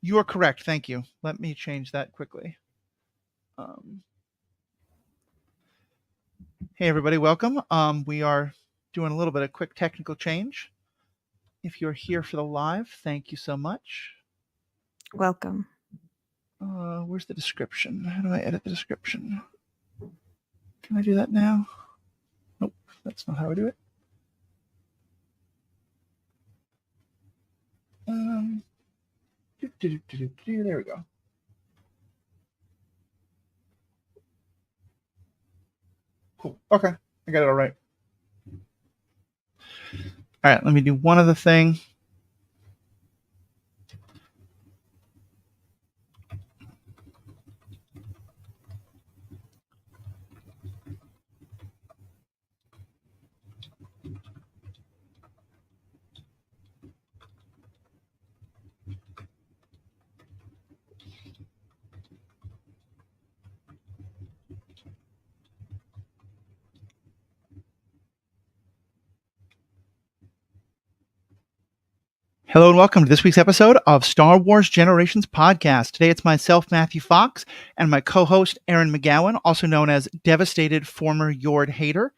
You are correct. Thank you. Let me change that quickly. Hey, everybody. Welcome. We are doing a little bit of quick technical change. If you're here for the live, thank you so much. Welcome. Where's the description? How do I edit the description? Can I do that now? Nope, that's not how I do it. There we go. Cool. Okay, I got it all right. All right, let me do one other thing. Hello and welcome to this week's episode of Star Wars Generations Podcast. Today it's myself, Matthew Fox, and my co-host, Erin McGowan, also known as Devastated Former Yord Hater,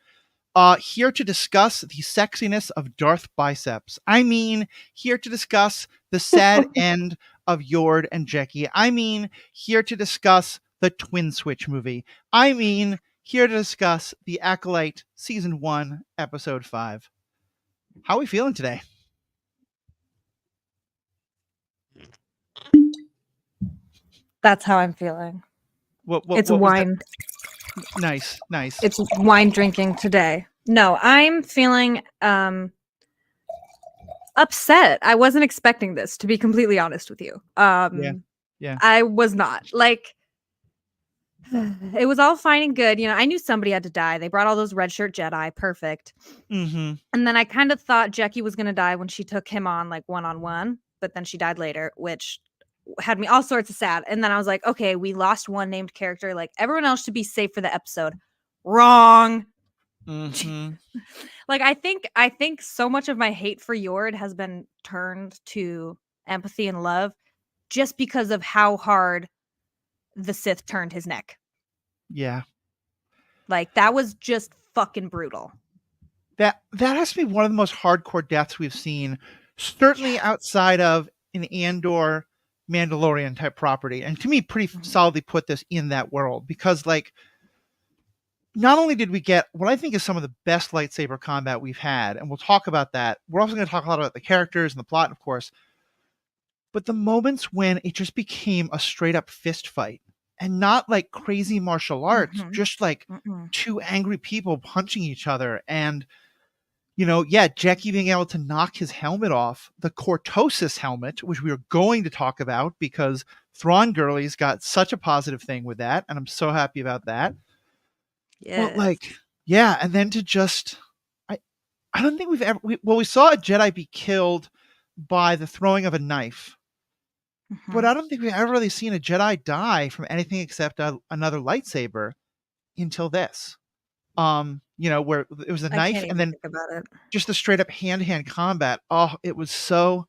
here to discuss the sexiness of Darth Biceps. I mean, here to discuss the sad end of Yord and Jecki. I mean, here to discuss the Twin Switch movie. I mean, here to discuss the Acolyte Season 1, Episode 5. How are we feeling today? That's how I'm feeling. It's what wine. Nice. It's wine drinking today. No, I'm feeling upset. I wasn't expecting this, to be completely honest with you. Yeah. I was not. Like, it was all fine and good. You know, I knew somebody had to die. They brought all those red shirt Jedi. Perfect. Mm-hmm. And then I kind of thought Jecki was going to die when she took him on, like, one-on-one. But then she died later, which had me all sorts of sad. And then I was like, okay, we lost one named character. Like, everyone else should be safe for the episode. Wrong. Mm-hmm. Like, I think so much of my hate for Yord has been turned to empathy and love just because of how hard the Sith turned his neck. Yeah. Like, that was just fucking brutal. That has to be one of the most hardcore deaths we've seen, certainly outside of an Andor Mandalorian type property. And to me, pretty solidly put this in that world, because, like, not only did we get what I think is some of the best lightsaber combat we've had, and we'll talk about that. We're also going to talk a lot about the characters and the plot, of course. But the moments when it just became a straight up fist fight, and not like crazy martial arts, just like two angry people punching each other. And, you know, Jecki being able to knock his helmet off, the Cortosis helmet, which we were going to talk about because Thrawn Girlie's got such a positive thing with that. And I'm so happy about that. Yeah. But, like, yeah. And then to just, I don't think we saw a Jedi be killed by the throwing of a knife. But I don't think we've ever really seen a Jedi die from anything except another lightsaber until this. You know, where it was a knife and then just the straight up hand-to-hand combat. Oh, it was so,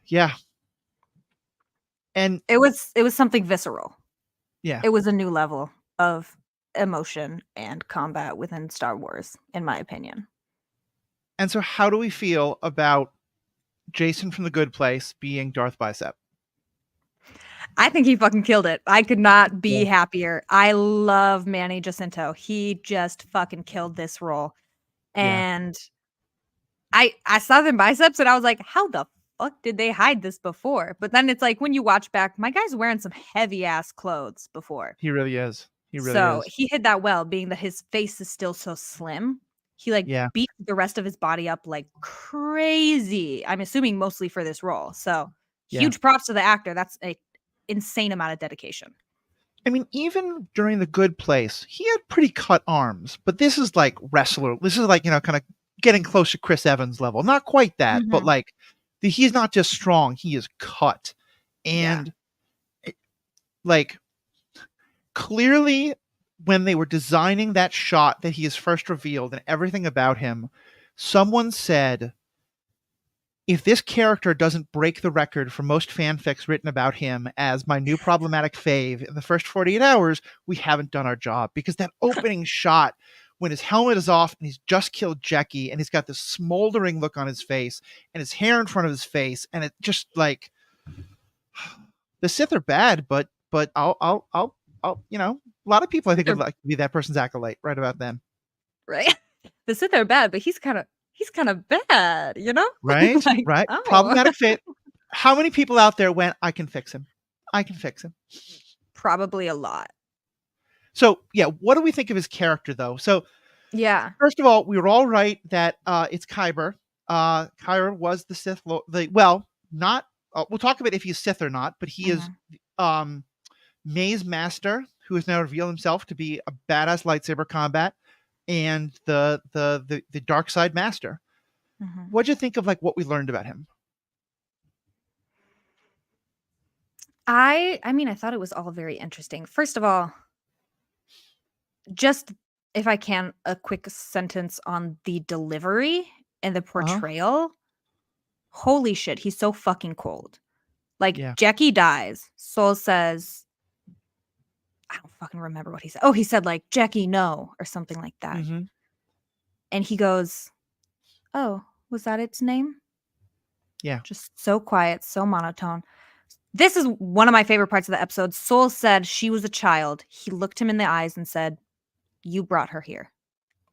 yeah. And it was something visceral. Yeah. It was a new level of emotion and combat within Star Wars, in my opinion. And so how do we feel about Jason from The Good Place being Darth Bicep? I think he fucking killed it. I could not be happier. I love Manny Jacinto. He just fucking killed this role. And I saw them biceps and I was like, how the fuck did they hide this before? But then it's like, when you watch back, my guy's wearing some heavy ass clothes before. He really is. So he hid that well, being that his face is still so slim. He beat the rest of his body up like crazy. I'm assuming mostly for this role. So huge props to the actor. That's a insane amount of dedication. I mean, even during The Good Place, he had pretty cut arms, but this is like wrestler. This is like, you know, kind of getting close to Chris Evans level. Not quite that, but like he's not just strong, he is cut. And like clearly when they were designing that shot that he is first revealed and everything about him, someone said, if this character doesn't break the record for most fanfics written about him as my new problematic fave in the first 48 hours, we haven't done our job. Because that opening shot when his helmet is off and he's just killed Jackie and he's got this smoldering look on his face and his hair in front of his face, and it just like the Sith are bad, but I'll you know, a lot of people I think would like to be that person's acolyte right about then. Right? The Sith are bad, but he's kind of bad, you know? Right? Like, Right? oh. Problematic fit. How many people out there went, I can fix him? I can fix him. Probably a lot. So, yeah, what do we think of his character, though? So, Yeah. first of all, we were all right that it's Kyber. Kyber was the Sith Lord. Well, not. We'll talk about if he's Sith or not, but he is May's master, who has now revealed himself to be a badass lightsaber combat, and the dark side master. What'd you think of like what we learned about him? I mean, I thought it was all very interesting. First of all, just if I can, a quick sentence on the delivery and the portrayal. Holy shit, he's so fucking cold. Like, Jackie dies. Soul says, I don't fucking remember what he said. Oh, he said like, Jackie, no, or something like that. And he goes, oh, was that its name? Yeah. Just so quiet, so monotone. This is one of my favorite parts of the episode. Soul said she was a child. He looked him in the eyes and said, you brought her here.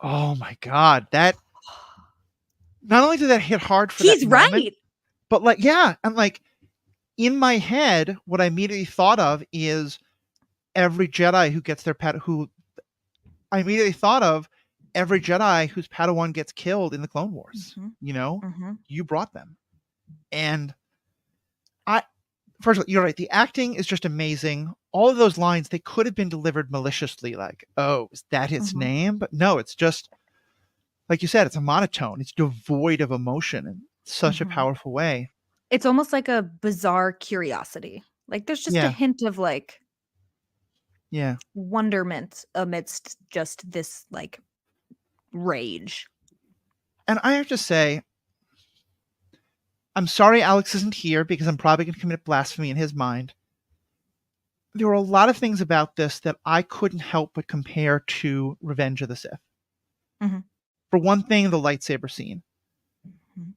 Oh my God. That not only did that hit hard for He's that right. moment, but like, yeah. And like in my head, what I immediately thought of is every Jedi who gets their I immediately thought of every Jedi whose Padawan gets killed in the Clone Wars. You know, you brought them. And first of all, you're right. The acting is just amazing. All of those lines, they could have been delivered maliciously, like, oh, is that its name? But no, it's just, like you said, it's a monotone. It's devoid of emotion in such a powerful way. It's almost like a bizarre curiosity. Like there's just a hint of like wonderment amidst just this like rage. And I have to say, I'm sorry Alex isn't here because I'm probably going to commit blasphemy in his mind. There were a lot of things about this that I couldn't help but compare to Revenge of the Sith. For one thing, the lightsaber scene.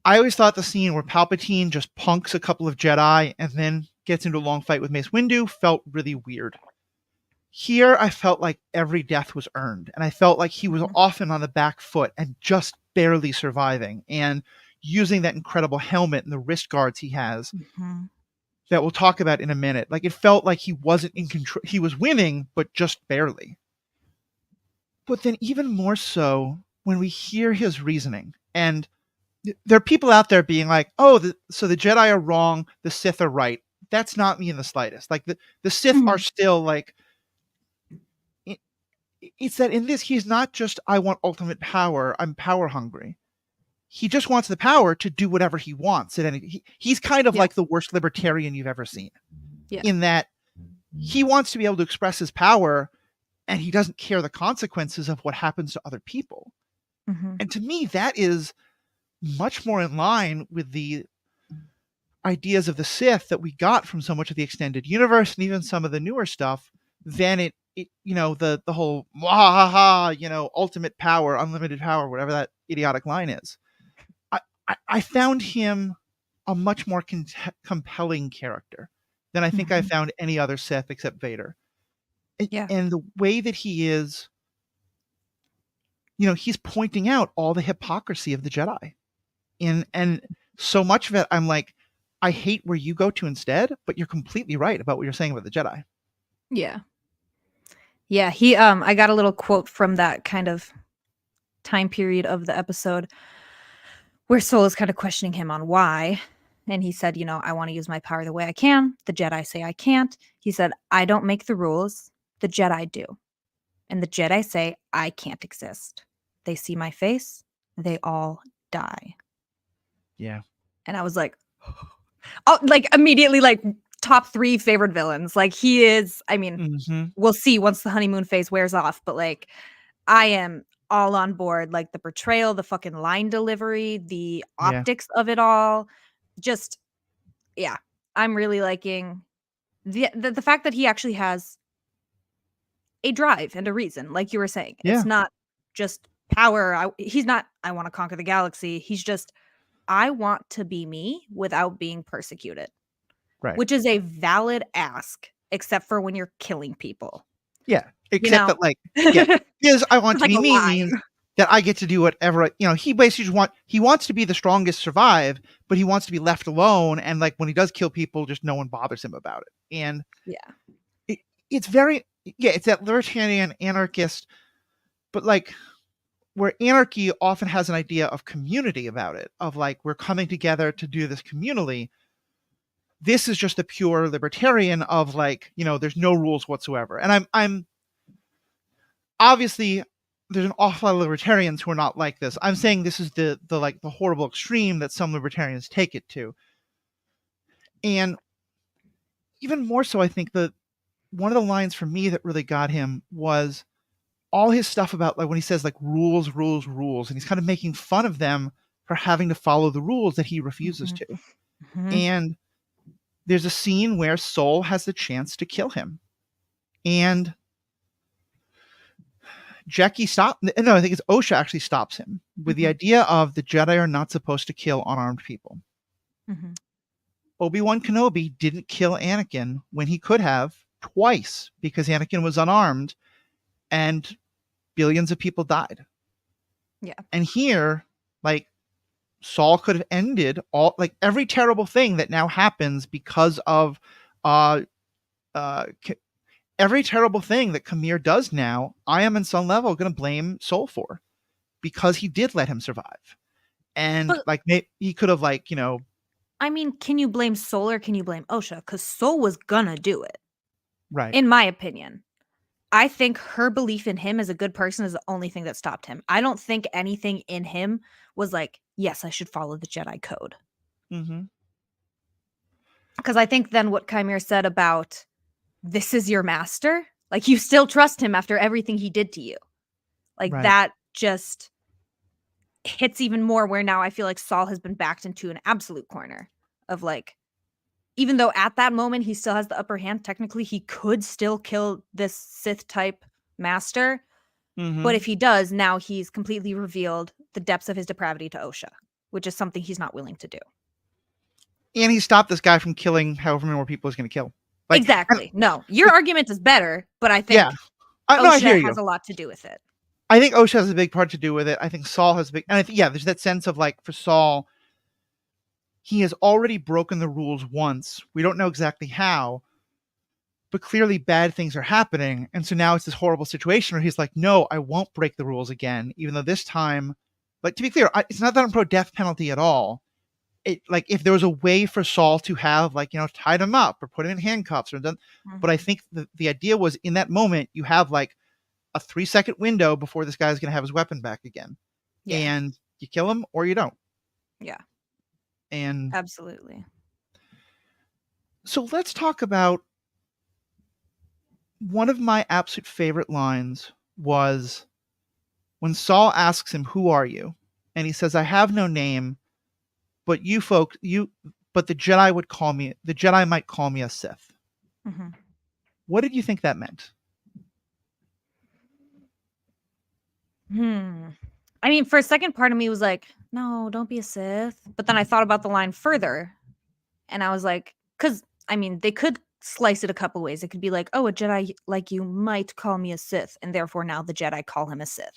I always thought the scene where Palpatine just punks a couple of Jedi and then gets into a long fight with Mace Windu felt really weird. Here, I felt like every death was earned, and I felt like he was often on the back foot and just barely surviving, and using that incredible helmet and the wrist guards he has that we'll talk about in a minute. Like, it felt like he wasn't in control. He was winning, but just barely. But then even more so when we hear his reasoning, and there are people out there being like, oh, so the Jedi are wrong, the Sith are right. That's not me in the slightest. Like, the Sith are still like, it's that in this, he's not just, I want ultimate power, I'm power hungry. He just wants the power to do whatever he wants. He's kind of like the worst libertarian you've ever seen. In that he wants to be able to express his power and he doesn't care the consequences of what happens to other people. And to me, that is much more in line with the ideas of the Sith that we got from so much of the extended universe and even some of the newer stuff than it you know, the whole you know, ultimate power, unlimited power, whatever that idiotic line is. I found him a much more compelling character than I think I found any other Sith except Vader. And the way that he is, you know, he's pointing out all the hypocrisy of the Jedi. And so much of it, I'm like, I hate where you go to instead, but you're completely right about what you're saying about the Jedi. Yeah. Yeah, he I got a little quote from that kind of time period of the episode where Soul is kind of questioning him on why. And he said, you know, I want to use my power the way I can. The Jedi say I can't. He said, I don't make the rules. The Jedi do. And the Jedi say I can't exist. They see my face. They all die. Yeah. And I was like, oh, like immediately like top 3 favorite villains. Like he is, I mean, we'll see once the honeymoon phase wears off, but like I am all on board. Like the portrayal, the fucking line delivery, the Yeah. optics of it all. Just, yeah, I'm really liking the fact that he actually has a drive and a reason, like you were saying. Yeah. It's not just power. He's not, I want to conquer the galaxy. He's just, I want to be me without being persecuted, Right. which is a valid ask, except for when you're killing people. Yeah. You Except know? that, like, yeah, his "I want It's to like be a me" means line. that I get to do whatever he basically he wants to be the strongest survive, but he wants to be left alone, and, like, when he does kill people, just no one bothers him about it, and Yeah. it it's very it's that libertarian anarchist, but, like, where anarchy often has an idea of community about it, of, like, we're coming together to do this communally. This is just the pure libertarian of, like, there's no rules whatsoever, and I'm obviously there's an awful lot of libertarians who are not like this. I'm saying this is the horrible extreme that some libertarians take it to. And even more so, I think that one of the lines for me that really got him was all his stuff about, like, when he says, like, rules, rules, rules, and he's kind of making fun of them for having to follow the rules that he refuses Mhm. to. Mhm. And there's a scene where Soul has the chance to kill him. And Jackie no, I think it's Osha actually stops him with the Mhm. idea of the Jedi are not supposed to kill unarmed people. Mhm. Obi-Wan Kenobi didn't kill Anakin when he could have twice because Anakin was unarmed and billions of people died. Yeah. And here, like, Saul could have ended all, like, every terrible thing that now happens because of uh uh every terrible thing that Kamir does now. I am in some level going to blame Soul for, because he did let him survive. And, But like, he could have, like, I mean, can you blame Soul or can you blame Osha? Because Soul was gonna do it, right. in my opinion. I think her belief in him as a good person is the only thing that stopped him. I don't think anything in him was like, yes, I should follow the Jedi code. Mm-hmm. Because I think then what Chimera said about this is your master, like you still trust him after everything he did to you. Like Right. that just hits even more where now I feel like Saul has been backed into an absolute corner of like, even though at that moment he still has the upper hand, technically he could still kill this Sith type master. But Mm-hmm. if he does, now he's completely revealed the depths of his depravity to Osha, which is something he's not willing to do. And he stopped this guy from killing however many more people he's going to kill. Like, and, Exactly. No, your argument is better, but I yeah, think no, I Osha hear has you. a lot to do with it. I think Osha has a big part to do with it. I think Saul has a big, and I think, there's that sense of, like, for Saul, he has already broken the rules once. We don't know exactly how, but clearly bad things are happening. And so now it's this horrible situation where he's like, no, I won't break the rules again, even though this time, like, to be clear, it's not that I'm pro death penalty at all. Like, if there was a way for Saul to have, like, tied him up or put him in handcuffs or done, but I Mhm. think the idea was, in that moment, you have, like, a 3-second window before this guy's going to have his weapon back again. Yeah. And you kill him or you don't. Yeah. And Absolutely. so let's talk about one of my absolute favorite lines was when Saul asks him, "Who are you?" And he says, "I have no name, but but the Jedi might call me a Sith." Mhm. What did you think that meant? Hmm. I mean, for a second, part of me was like, no, don't be a Sith. But then I thought about the line further and I was like, because I mean, they could slice it a couple ways. It could be like, oh, a Jedi like you might call me a Sith. And therefore now the Jedi call him a Sith.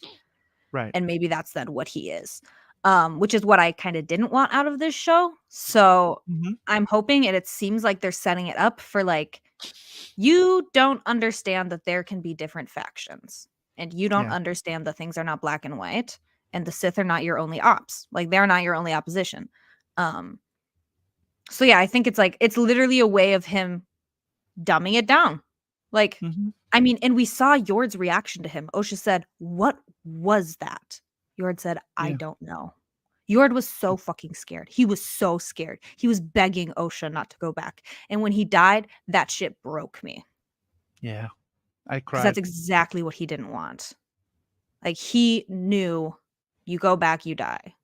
Right. And maybe that's then what he is, which is what I kind of didn't want out of this show. So Mhm. I'm hoping, and it seems like they're setting it up for like, you don't understand that there can be different factions, and you don't Yeah. understand that things are not black and white, and the Sith are not your only ops. Like they're not your only opposition. Um, so yeah, I think it's like it's literally a way of him dumbing it down. Like, Mhm. I mean, and we saw Yord's reaction to him. Osha said, "What was that?" Yord said, "I Yeah. don't know." Yord was so fucking scared. He was so scared. He was begging Osha not to go back. And when he died, that shit broke me Yeah. I because that's cried. exactly what he didn't want. Like, he knew you go back, you die.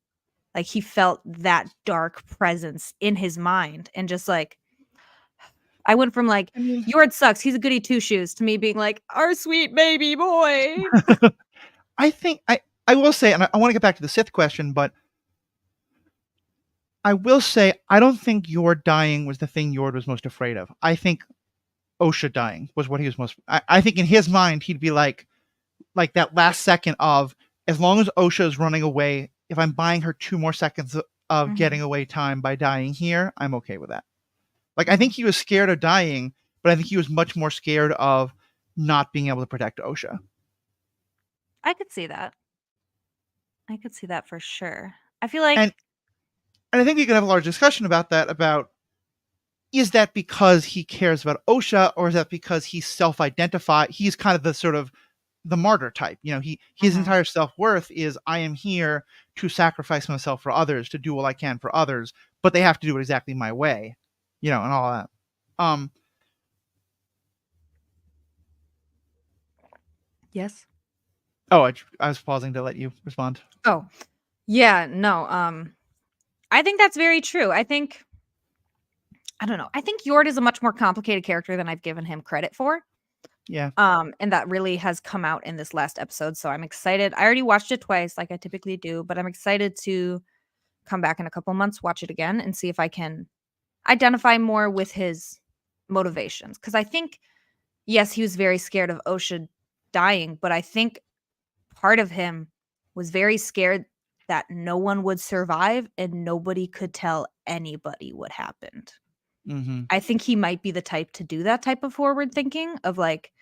Like, he felt that dark presence in his mind, and just like, I went from like, I mean, Yord sucks, he's a goody two shoes, to me being like, our sweet baby boy. I think I will say, and I want to get back to the Sith question, but I will say I don't think Yord dying was the thing Yord was most afraid of. I think Osha dying was what he was most. I think in his mind he'd be like that last second of, as long as Osha is running away, if I'm buying her 2 more seconds of getting Mhm, away time by dying here, I'm okay with that. Like, I think mhm. he was scared of dying, but I think he was much more scared of not being able to protect Osha. I could see that. I could see that for sure. I feel like And I think we could have a large discussion about that, about, is that because he cares about Osha, or is that because he's self-identified? He's kind of the sort of the martyr type. His Mhm. entire self-worth is, I am here to sacrifice myself for others, to do what I can for others, but they have to do it exactly my way, and all that. Um, Yes? oh, I was pausing to let you respond. Oh, yeah, no, I think that's very true. I don't know, I think Yord is a much more complicated character than I've given him credit for, Yeah. and that really has come out in this last episode, so I'm excited. I already watched it twice like I typically do, but I'm excited to come back in a couple months, watch it again, and see if I can identify more with his motivations. Because I think, yes, he was very scared of Osha dying, but I think part of him was very scared that no one would survive and nobody could tell anybody what happened. Mm-hmm. I think he might be the type to do that type of forward thinking of like,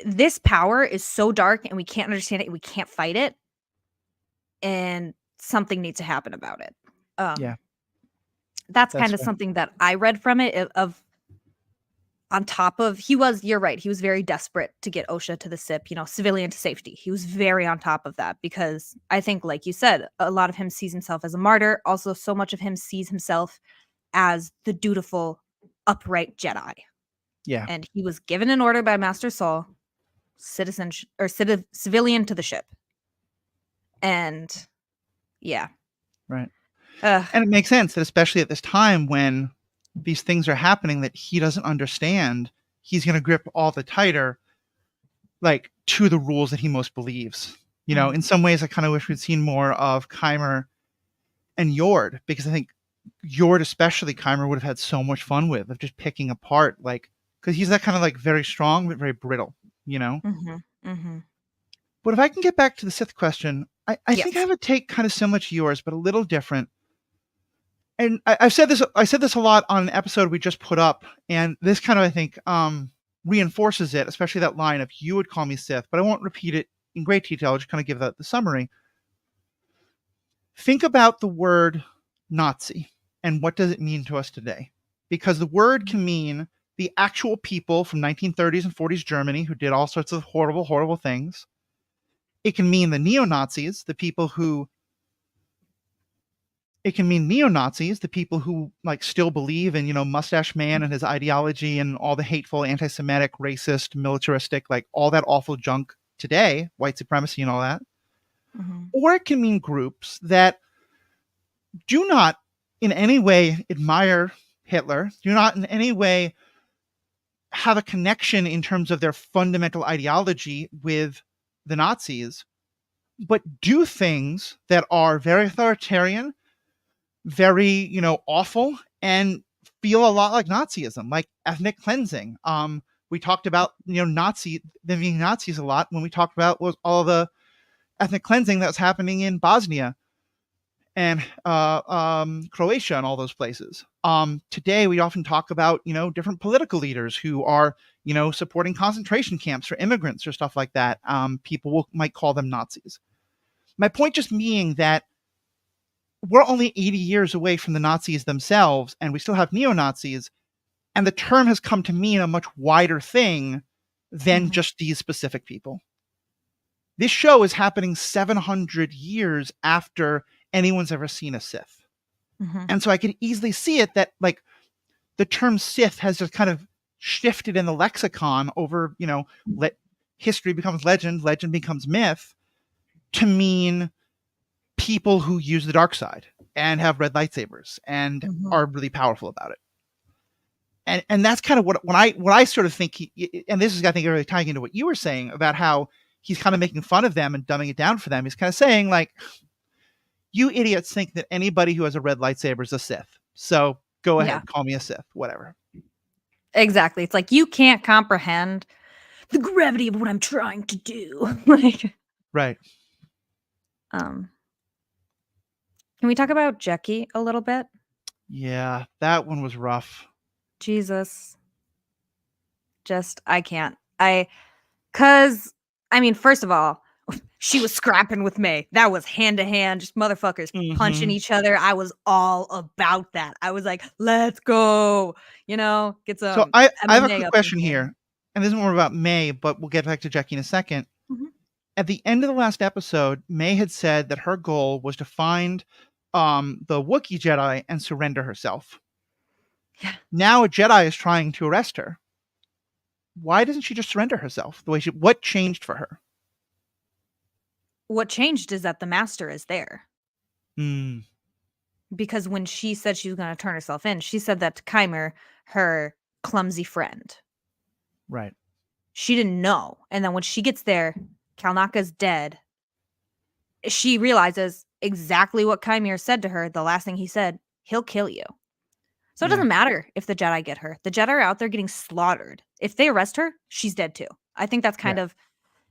this power is so dark and we can't understand it and we can't fight it, and something needs to happen about it. Yeah, That's that's kind of fair. something that I read from it, of on top of, you're right, he was very desperate to get Osha to the SIP, civilian to safety. He was very on top of that because I think, like you said, a lot of him sees himself as a martyr. Also, so much of him sees himself as the dutiful, upright Jedi. Yeah. And he was given an order by Master Saul, civilian to the ship. And yeah. Right. Ugh. And it makes sense that, especially at this time when these things are happening that he doesn't understand, he's going to grip all the tighter, like, to the rules that he most believes. In Mhm. some ways, I kind of wish we'd seen more of Keimer and Yord, because I think Yord, especially Keimer, would have had so much fun with, of just picking apart, like, because he's that kind of like very strong but very brittle, you know. Mhm. Mhm. But if I can get back to the Sith question, I think I Yes. have a take kind of similar to yours, but a little different. And I've said this. I said this a lot on an episode we just put up, and this kind of, I think, reinforces it, especially that line of, "You would call me Sith," but I won't repeat it in great detail. I'll just kind of give the summary. Think about the word Nazi and what does it mean to us today? Because the word can mean the actual people from 1930s and 40s Germany who did all sorts of horrible, horrible things. It can mean the neo-Nazis, the people who it can mean neo-Nazis, the people who, like, still believe in, Mustache Man and his ideology and all the hateful, anti-Semitic, racist, militaristic, like all that awful junk today, white supremacy and all that. Mhm. Or it can mean groups that do not in any way admire Hitler, do not in any way have a connection in terms of their fundamental ideology with the Nazis, but do things that are very authoritarian, very, awful, and feel a lot like Nazism, like ethnic cleansing. We talked about, them being Nazis a lot when we talked about was all the ethnic cleansing that was happening in Bosnia and Croatia and all those places. Today, we often talk about, different political leaders who are, supporting concentration camps for immigrants or stuff like that. Might call them Nazis. My point just being that we're only 80 years away from the Nazis themselves, and we still have neo-Nazis, and the term has come to mean a much wider thing than Mhm. just these specific people. This show is happening 700 years after anyone's ever seen a Sith. Mhm. And so I could easily see it that, like, the term Sith has just kind of shifted in the lexicon over, history becomes legend, legend becomes myth, to mean people who use the dark side and have red lightsabers and are really powerful about it. And that's kind of what I sort of think and this is, I think, really tying into what you were saying about how he's kind of making fun of them and dumbing it down for them. He's kind of saying, like, you idiots think that anybody who has a red lightsaber is a Sith. So go ahead, call me a Sith, whatever. Exactly. It's like, you can't comprehend the gravity of what I'm trying to do. Like, right. Can we talk about Jackie a little bit? Yeah, that one was rough. Jesus. Just, I can't. Cause, I mean, first of all, she was scrapping with May. That was hand to hand, just motherfuckers punching each other. I was all about that. I was like, let's go, get some. So I have a MMA quick up in question here, and this is more about May, but we'll get back to Jackie in a second. At the end of the last episode, May had said that her goal was to find the Wookiee Jedi and surrender herself. Yeah. Now a Jedi is trying to arrest her. Why doesn't she just surrender herself the way she? What changed for her? What changed is that the master is there. Hmm. Because when she said she was going to turn herself in, she said that to Kymer, her clumsy friend. Right. She didn't know. And then when she gets there, Kalnaka's dead. She realizes exactly what Kymer said to her. The last thing he said, he'll kill you. So it doesn't matter if the Jedi get her. The Jedi are out there getting slaughtered. If they arrest her, she's dead too. I think that's kind of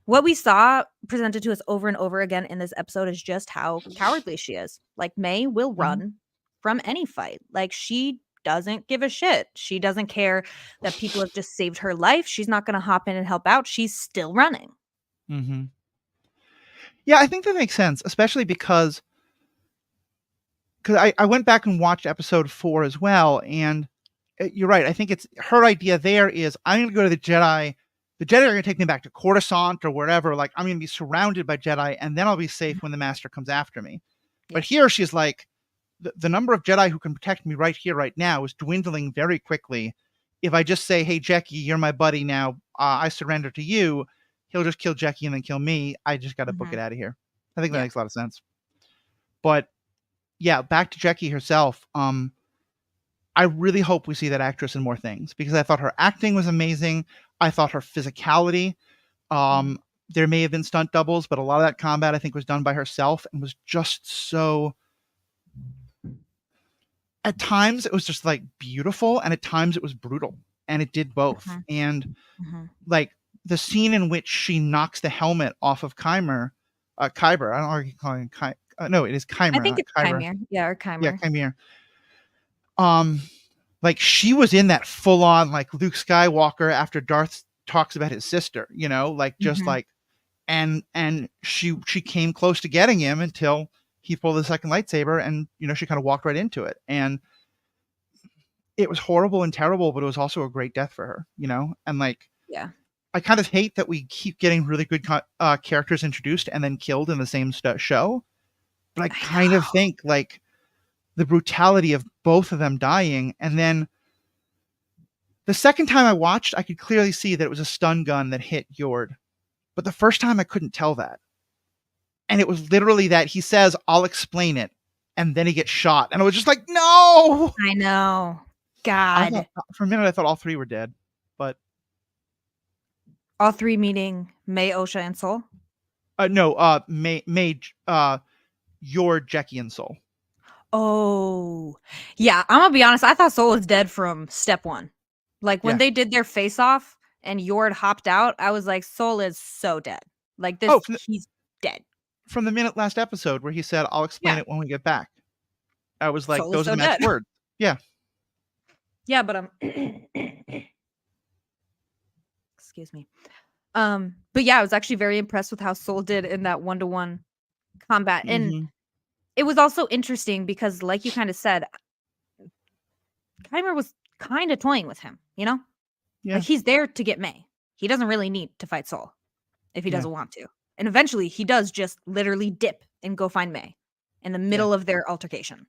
what we saw presented to us over and over again in this episode, is just how cowardly she is. Like, May will run from any fight. Like, she doesn't give a shit. She doesn't care that people have just saved her life. She's not going to hop in and help out. She's still running. Yeah, I think that makes sense, especially because I went back and watched episode 4 as well, and you're right. I think it's her idea there is, I'm going to go to the Jedi. The Jedi are going to take me back to Coruscant or wherever. Like, I'm going to be surrounded by Jedi, and then I'll be safe when the Master comes after me. But here she's like, the number of Jedi who can protect me right here, right now, is dwindling very quickly. If I just say, hey, Jackie, you're my buddy now, I surrender to you, he'll just kill Jackie and then kill me. I just got to book it out of here. I think that makes a lot of sense. But yeah, back to Jackie herself. I really hope we see that actress in more things, because I thought her acting was amazing. I thought her physicality, there may have been stunt doubles, but a lot of that combat, I think, was done by herself and was just so, at times it was just like beautiful, and at times it was brutal, and it did both. And like the scene in which she knocks the helmet off of Kyber, I don't know how you call him. No, it is Kyber. I think it's Kyber. Yeah, or Kyber. Yeah, Kyber. Like, she was in that full on, like, Luke Skywalker after Darth talks about his sister, like, just like, and she came close to getting him until he pulled the second lightsaber, and she kind of walked right into it, and it was horrible and terrible, but it was also a great death for her, and like, I kind of hate that we keep getting really good characters introduced and then killed in the same show, but I kind of think, like, the brutality of both of them dying, and then the second time I watched, I could clearly see that it was a stun gun that hit Yord, but the first time I couldn't tell that, and it was literally that he says, "I'll explain it," and then he gets shot, and I was just like, no. I know. God. For a minute, I thought all three were dead, but all three meaning May, Osha, and Sol. No, May, Yord, Jackie, and Sol. Oh, yeah. I'm gonna be honest. I thought Sol was dead from step one. Like, when they did their face off and Yord hopped out, I was like, Sol is so dead. Like, this, he's dead. From the minute last episode where he said, "I'll explain it when we get back," I was like, Sol those are the next words. Yeah. Yeah, but excuse me. But yeah, I was actually very impressed with how Sol did in that 1-to-1 combat. And it was also interesting because, like you kind of said, Kyber was kind of toying with him, Yeah. Like, he's there to get May. He doesn't really need to fight Sol if he doesn't want to. And eventually he does just literally dip and go find May in the middle of their altercation.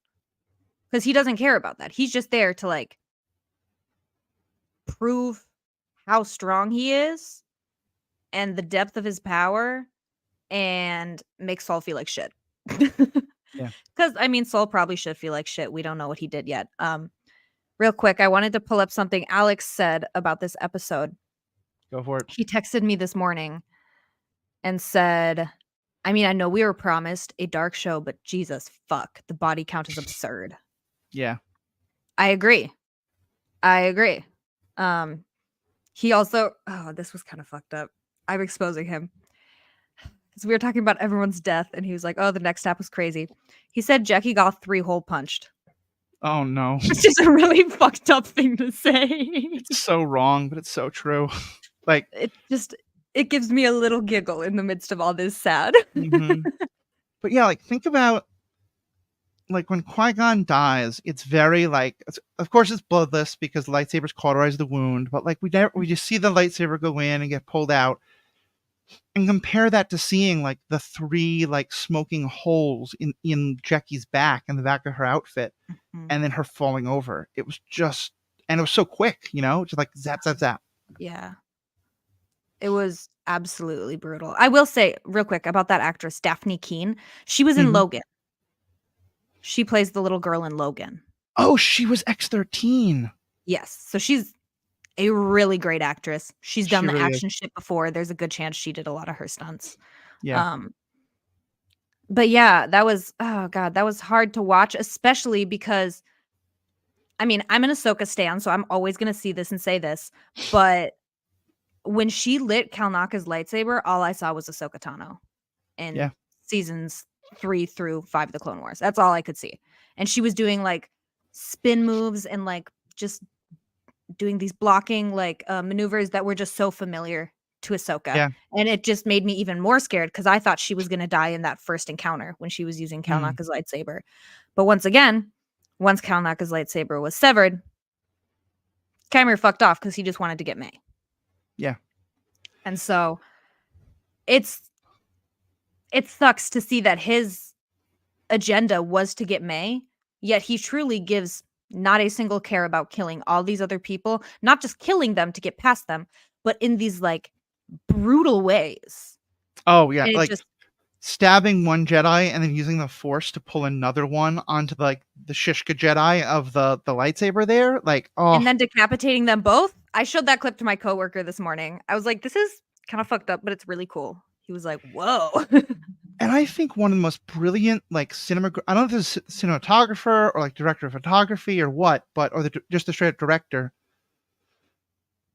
Because he doesn't care about that. He's just there to, like, prove how strong he is and the depth of his power and make Saul feel like shit. Yeah. Because I mean, Saul probably should feel like shit. We don't know what he did yet. Real quick, I wanted to pull up something Alex said about this episode. Go for it. He texted me this morning and said, I mean, I know we were promised a dark show, but Jesus fuck, the body count is absurd. Yeah. I agree. He also, this was kind of fucked up. I'm exposing him. Because we were talking about everyone's death, and he was like, oh, the next step was crazy. He said Jackie got 3-hole punched. Oh, no. Which is a really fucked up thing to say. It's so wrong, but it's so true. Like, it gives me a little giggle in the midst of all this sad. mm-hmm. But yeah, like, think about, like, when Qui-Gon dies, it's very, like, of course it's bloodless because the lightsabers cauterize the wound, but, like, we just see the lightsaber go in and get pulled out, and compare that to seeing, like, the 3, like, smoking holes in Jackie's back, in the back of her outfit, and then her falling over. It was just, and it was so quick, just like zap, zap, zap. Yeah. It was absolutely brutal. I will say real quick about that actress, Daphne Keane. She was in Logan. She plays the little girl in Logan. Oh, she was X-13. Yes. So she's a really great actress. She's done the really action shit before. There's a good chance she did a lot of her stunts. Yeah. But yeah, that was, oh God, that was hard to watch, especially because, I mean, I'm an Ahsoka stan, so I'm always going to see this and say this, but when she lit Kalnaka's lightsaber, all I saw was Ahsoka Tano in seasons 3 through 5 of the Clone Wars. That's all I could see. And she was doing like spin moves and like just doing these blocking like maneuvers that were just so familiar to Ahsoka. Yeah. And it just made me even more scared because I thought she was going to die in that first encounter when she was using Kalnaka's lightsaber. But once Kalnaka's lightsaber was severed, Kymer fucked off because he just wanted to get May. Yeah. And so it sucks to see that his agenda was to get May, yet he truly gives not a single care about killing all these other people, not just killing them to get past them, but in these like brutal ways. Oh yeah, like stabbing one Jedi and then using the Force to pull another one onto like the Shishka Jedi of the lightsaber there, like and then decapitating them both. I showed that clip to my coworker this morning. I was like, this is kind of fucked up, but it's really cool. He was like, whoa. And I think one of the most brilliant, like, I don't know if it's a cinematographer or like director of photography or what, but, or just the straight up director,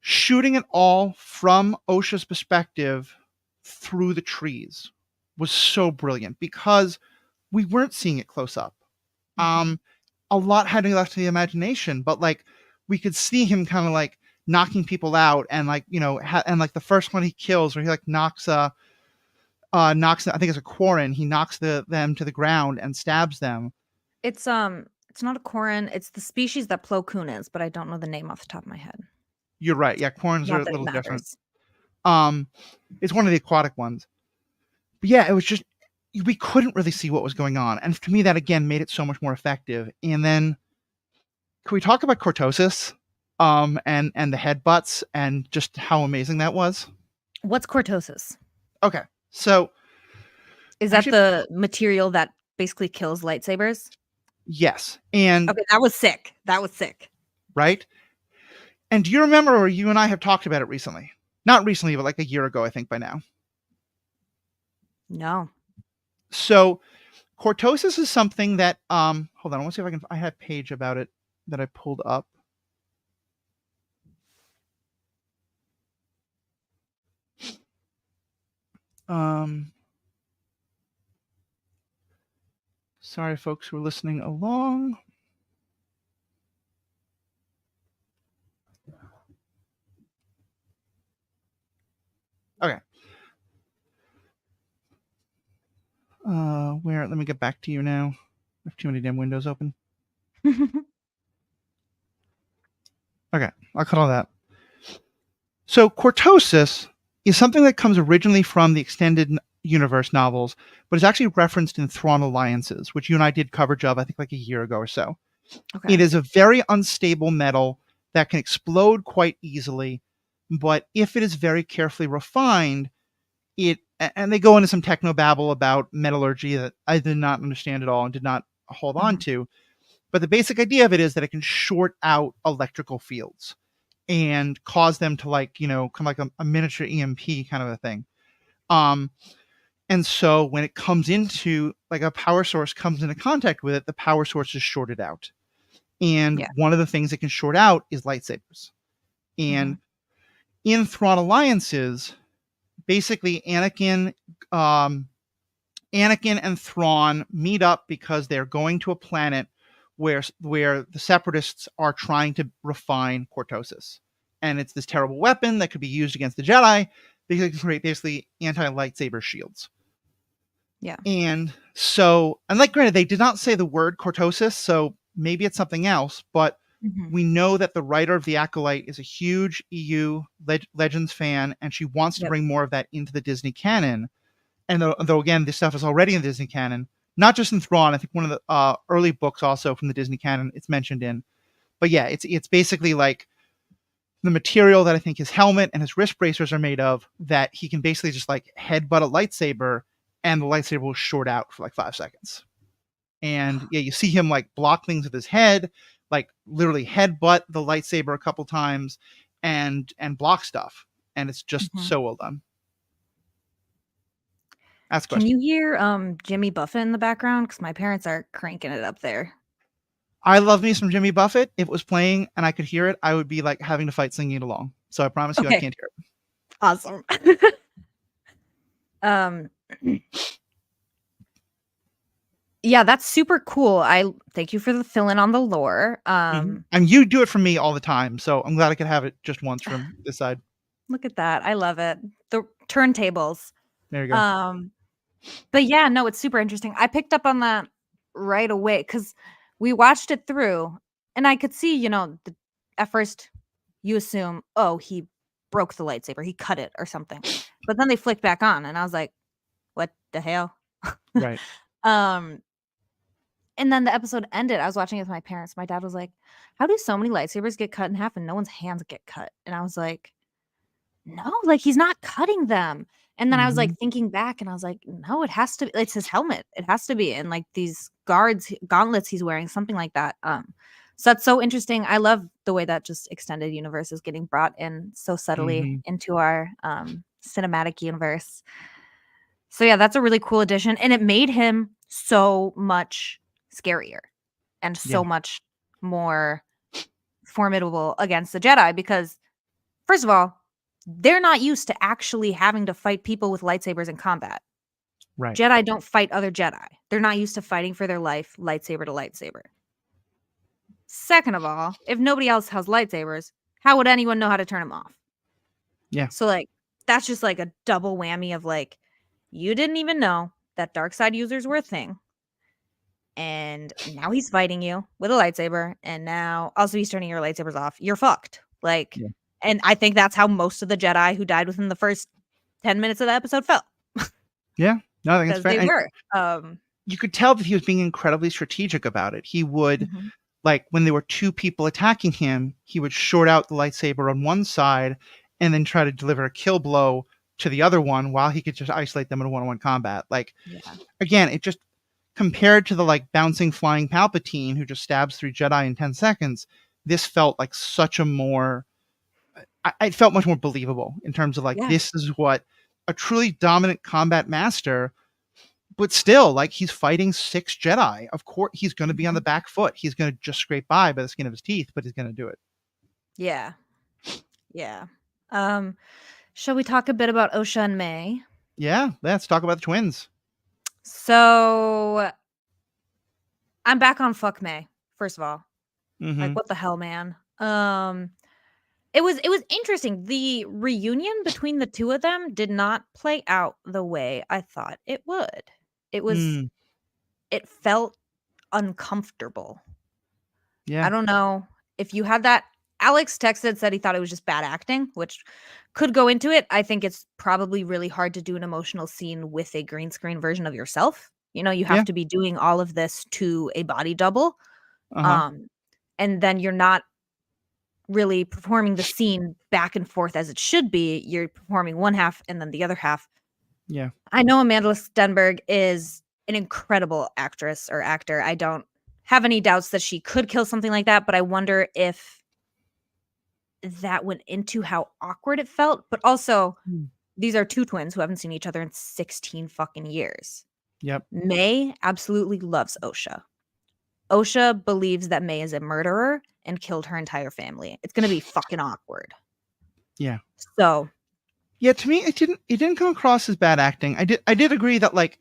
shooting it all from Osha's perspective through the trees was so brilliant because we weren't seeing it close up. A lot had to be left to the imagination, but like we could see him kind of like knocking people out and like, and like the first one he kills where he like knocks I think it's a Quarren. He knocks them to the ground and stabs them. It's not a Quarren. It's the species that Plo Koon is, but I don't know the name off the top of my head. You're right. Yeah, Quarrens are a little different. It's one of the aquatic ones. But yeah, it was just we couldn't really see what was going on, and to me that again made it so much more effective. And then, can we talk about cortosis, and the headbutts and just how amazing that was? What's cortosis? Okay. So, is that the material that basically kills lightsabers? Yes. And okay, that was sick. Right? And do you remember where you and I have talked about it recently? Not recently, but like a year ago, I think by now. No. So, cortosis is something that hold on, I want to see if I have a page about it that I pulled up. Sorry, folks who are listening along. Okay. Let me get back to you now. I have too many damn windows open. Okay, I'll cut all that. So cortosis is something that comes originally from the extended universe novels, but is actually referenced in Thrawn Alliances, which you and I did coverage of, I think like a year ago or so. Okay. It is a very unstable metal that can explode quite easily, But if it is very carefully refined, and they go into some techno babble about metallurgy that I did not understand at all and did not hold on Mhm. to. But the basic idea of it is that it can short out electrical fields and cause them to, like, come like a miniature EMP kind of a thing. Um, and so when it comes into, like, a power source comes into contact with it, the power source is shorted out. And Yeah. one of the things it can short out is lightsabers. And Mhm. in Thrawn alliances, basically um, Anakin and Thrawn meet up because they're going to a planet where the Separatists are trying to refine cortosis, and it's this terrible weapon that could be used against the Jedi because it can create basically anti-lightsaber shields. Yeah. And so, and like, granted, they did not say the word cortosis, so maybe it's something else, but Mhm. we know that the writer of the Acolyte is a huge EU Legends fan, and she wants to Yep. bring more of that into the Disney canon. And though again, this stuff is already in the Disney canon, not just in Thrawn. I think one of the early books also from the Disney canon it's mentioned in. But yeah, it's basically like the material that I think his helmet and his wrist bracers are made of, that he can basically just like headbutt a lightsaber, and the lightsaber will short out for like 5 seconds. And yeah, you see him like block things with his head, like literally headbutt the lightsaber a couple times, and block stuff. And it's just Mhm. so well done. Ask a Can question. you hear, Jimmy Buffett in the background? Because my parents are cranking it up there. I love me some Jimmy Buffett. If it was playing and I could hear it, I would be like having to fight singing it along. So I promise you I Okay, can't hear it. awesome. Um, yeah, that's super cool. I thank you for the fill in on the lore. And you do it for me all the time. So I'm glad I could have it just once from this side. Look at that. I love it. The turntables. There you go. Um, but yeah, no, it's super interesting. I picked up on that right away because we watched it through and I could see, at first you assume, oh, he broke the lightsaber, he cut it or something. But then they flicked back on and I was like, what the hell? Right. um, and then the episode ended. I was watching it with my parents. My dad was like, how do so many lightsabers get cut in half and no one's hands get cut? And I was like, no, like, he's not cutting them. And then I was, Hmm. like, thinking back, and I was like, "No, it has to be it's his helmet. It has to be." And, like, these gauntlets he's wearing, something like that. So that's so interesting. I love the way that just extended universe is getting brought in so subtly Hmm. into our, cinematic universe. So, yeah, that's a really cool addition, and it made him so much scarier and Yeah. so much more formidable against the Jedi because first of all, they're not used to actually having to fight people with lightsabers in combat. Right. Jedi don't fight other Jedi. They're not used to fighting for their life, lightsaber to lightsaber. Second of all, if nobody else has lightsabers, how would anyone know how to turn them off? Yeah. So, like, that's just like a double whammy of like, you didn't even know that dark side users were a thing. And now he's fighting you with a lightsaber. And now also he's turning your lightsabers off. You're fucked. Like, Yeah. and I think that's how most of the Jedi who died within the first 10 minutes of the episode felt Yeah. No, I think it's because fair. they And were. you could tell that he was being incredibly strategic about it. He would, Mhm. like, when there were two people attacking him, he would short out the lightsaber on one side and then try to deliver a kill blow to the other one while he could just isolate them in a one-on-one combat. Like, Yeah. again, it just, compared to the like bouncing flying Palpatine who just stabs 3 Jedi in 10 seconds, this felt like such a more, it felt much more believable in terms of like, Yeah. this is what a truly dominant combat master, but still, like, he's fighting 6 Jedi. Of course, he's going to be on the Mhm. back foot. He's going to just scrape by the skin of his teeth, but he's going to do it. Yeah. Yeah. Um, shall we talk a bit about Osha and May? Yeah, let's talk about the twins. So I'm back on fuck May, first of all. Like, Hmm. what the hell, man? It was interesting. The reunion between the two of them did not play out the way I thought it would. It was Mm, it felt uncomfortable. I yeah, don't know if you had that. Alex texted said he thought it was just bad acting, which could go into it. I think it's probably really hard to do an emotional scene with a green screen version of yourself. You yeah, have to be doing all of this to a body double. uh huh, Um, and then you're not really performing the scene back and forth as it should be. You're performing one half and then the other half. Yeah. I know Amanda Stenberg is an incredible actress or actor. I don't have any doubts that she could kill something like that, but I wonder if that went into how awkward it felt. But also, Mm. these are two twins who haven't seen each other in 16 fucking years. Yep. May absolutely loves Osha. Osha believes that May is a murderer and killed her entire family. It's going to be fucking awkward. Yeah. So, Yeah, to me it didn't come across as bad acting. I did agree that like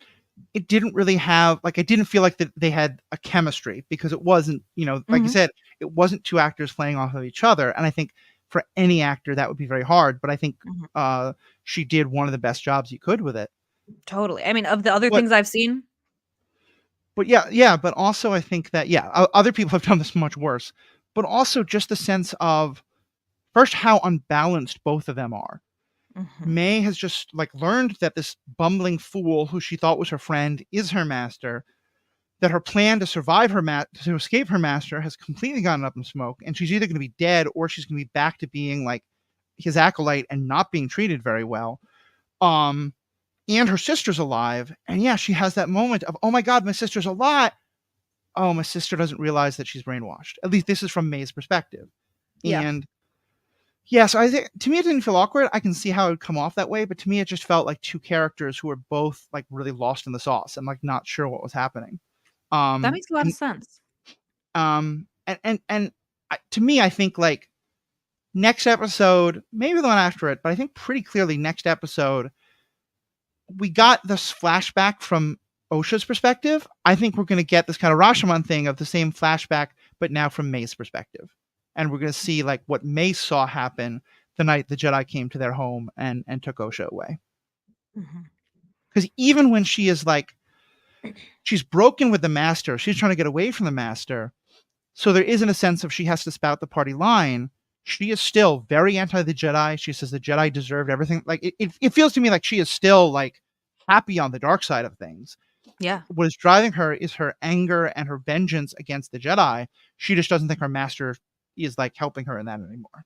it didn't really have like I didn't feel like that they had a chemistry because it wasn't, like you mhm, said, it wasn't two actors playing off of each other. And I think for any actor that would be very hard, but I think mhm, she did one of the best jobs you could with it. totally. I mean, of the other But things I've seen, but yeah, but also I think that other people have done this much worse. But also just the sense of first how unbalanced both of them are. mhm, May has just like learned that this bumbling fool who she thought was her friend is her master, that her plan to to escape her master has completely gone up in smoke, and she's either going to be dead or she's going to be back to being like his acolyte and not being treated very well. Um, and her sister's alive, and yeah, she has that moment of, oh my god, my sister's alive. Oh, my sister doesn't realize that she's brainwashed. At least this is from May's perspective. yeah. And yeah, so I think to me it didn't feel awkward. I can see how it would come off that way, but to me it just felt like two characters who were both like really lost in the sauce and like not sure what was happening. That Um makes a lot of and sense. to me I think like next episode, maybe the one after it, but I think pretty clearly next episode we got this flashback from Osha's perspective. I think we're going to get this kind of Rashomon thing of the same flashback, but now from May's perspective. And we're going to see like what May saw happen the night the Jedi came to their home and took Osha away. Mhm. Because even when she is like, she's broken with the Master, she's trying to get away from the Master. So there isn't a sense of she has to spout the party line. She is still very anti the Jedi. She says the Jedi deserved everything. Like it feels to me like she is still like happy on the dark side of things. Yeah. What is driving her is her anger and her vengeance against the Jedi. She just doesn't think her master is like helping her in that anymore.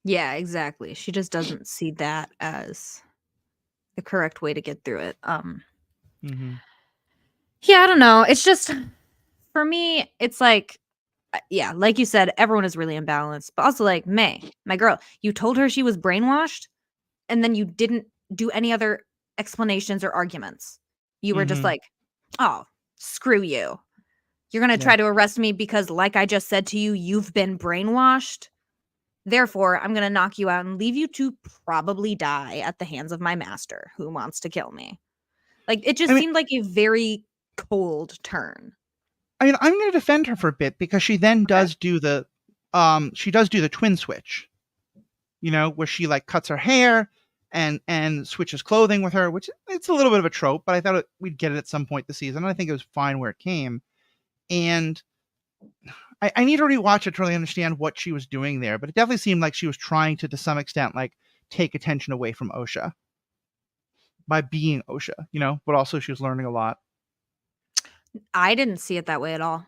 Yeah, exactly. She just doesn't see that as the correct way to get through it. Mm-hmm. Yeah, I don't know. It's just for me, it's like yeah, like you said, everyone is really imbalanced. But also like May, my girl, you told her she was brainwashed and then you didn't do any other explanations or arguments. You were just Mm-hmm. like, "Oh, screw you. You're going to Yeah. try to arrest me because like I just said to you, you've been brainwashed. Therefore, I'm going to knock you out and leave you to probably die at the hands of my master who wants to kill me." Like it I just mean, seemed like a very cold turn. I'm going to defend her for a bit because she then Okay. does do the twin switch. Where she like cuts her hair and switches clothing with her, which it's a little bit of a trope, but I thought we'd get it at some point this season. And I think it was fine where it came. And I need to rewatch it to really understand what she was doing there, but it definitely seemed like she was trying to some extent, like take attention away from Osha by being Osha, but also she was learning a lot. I didn't see it that way at all.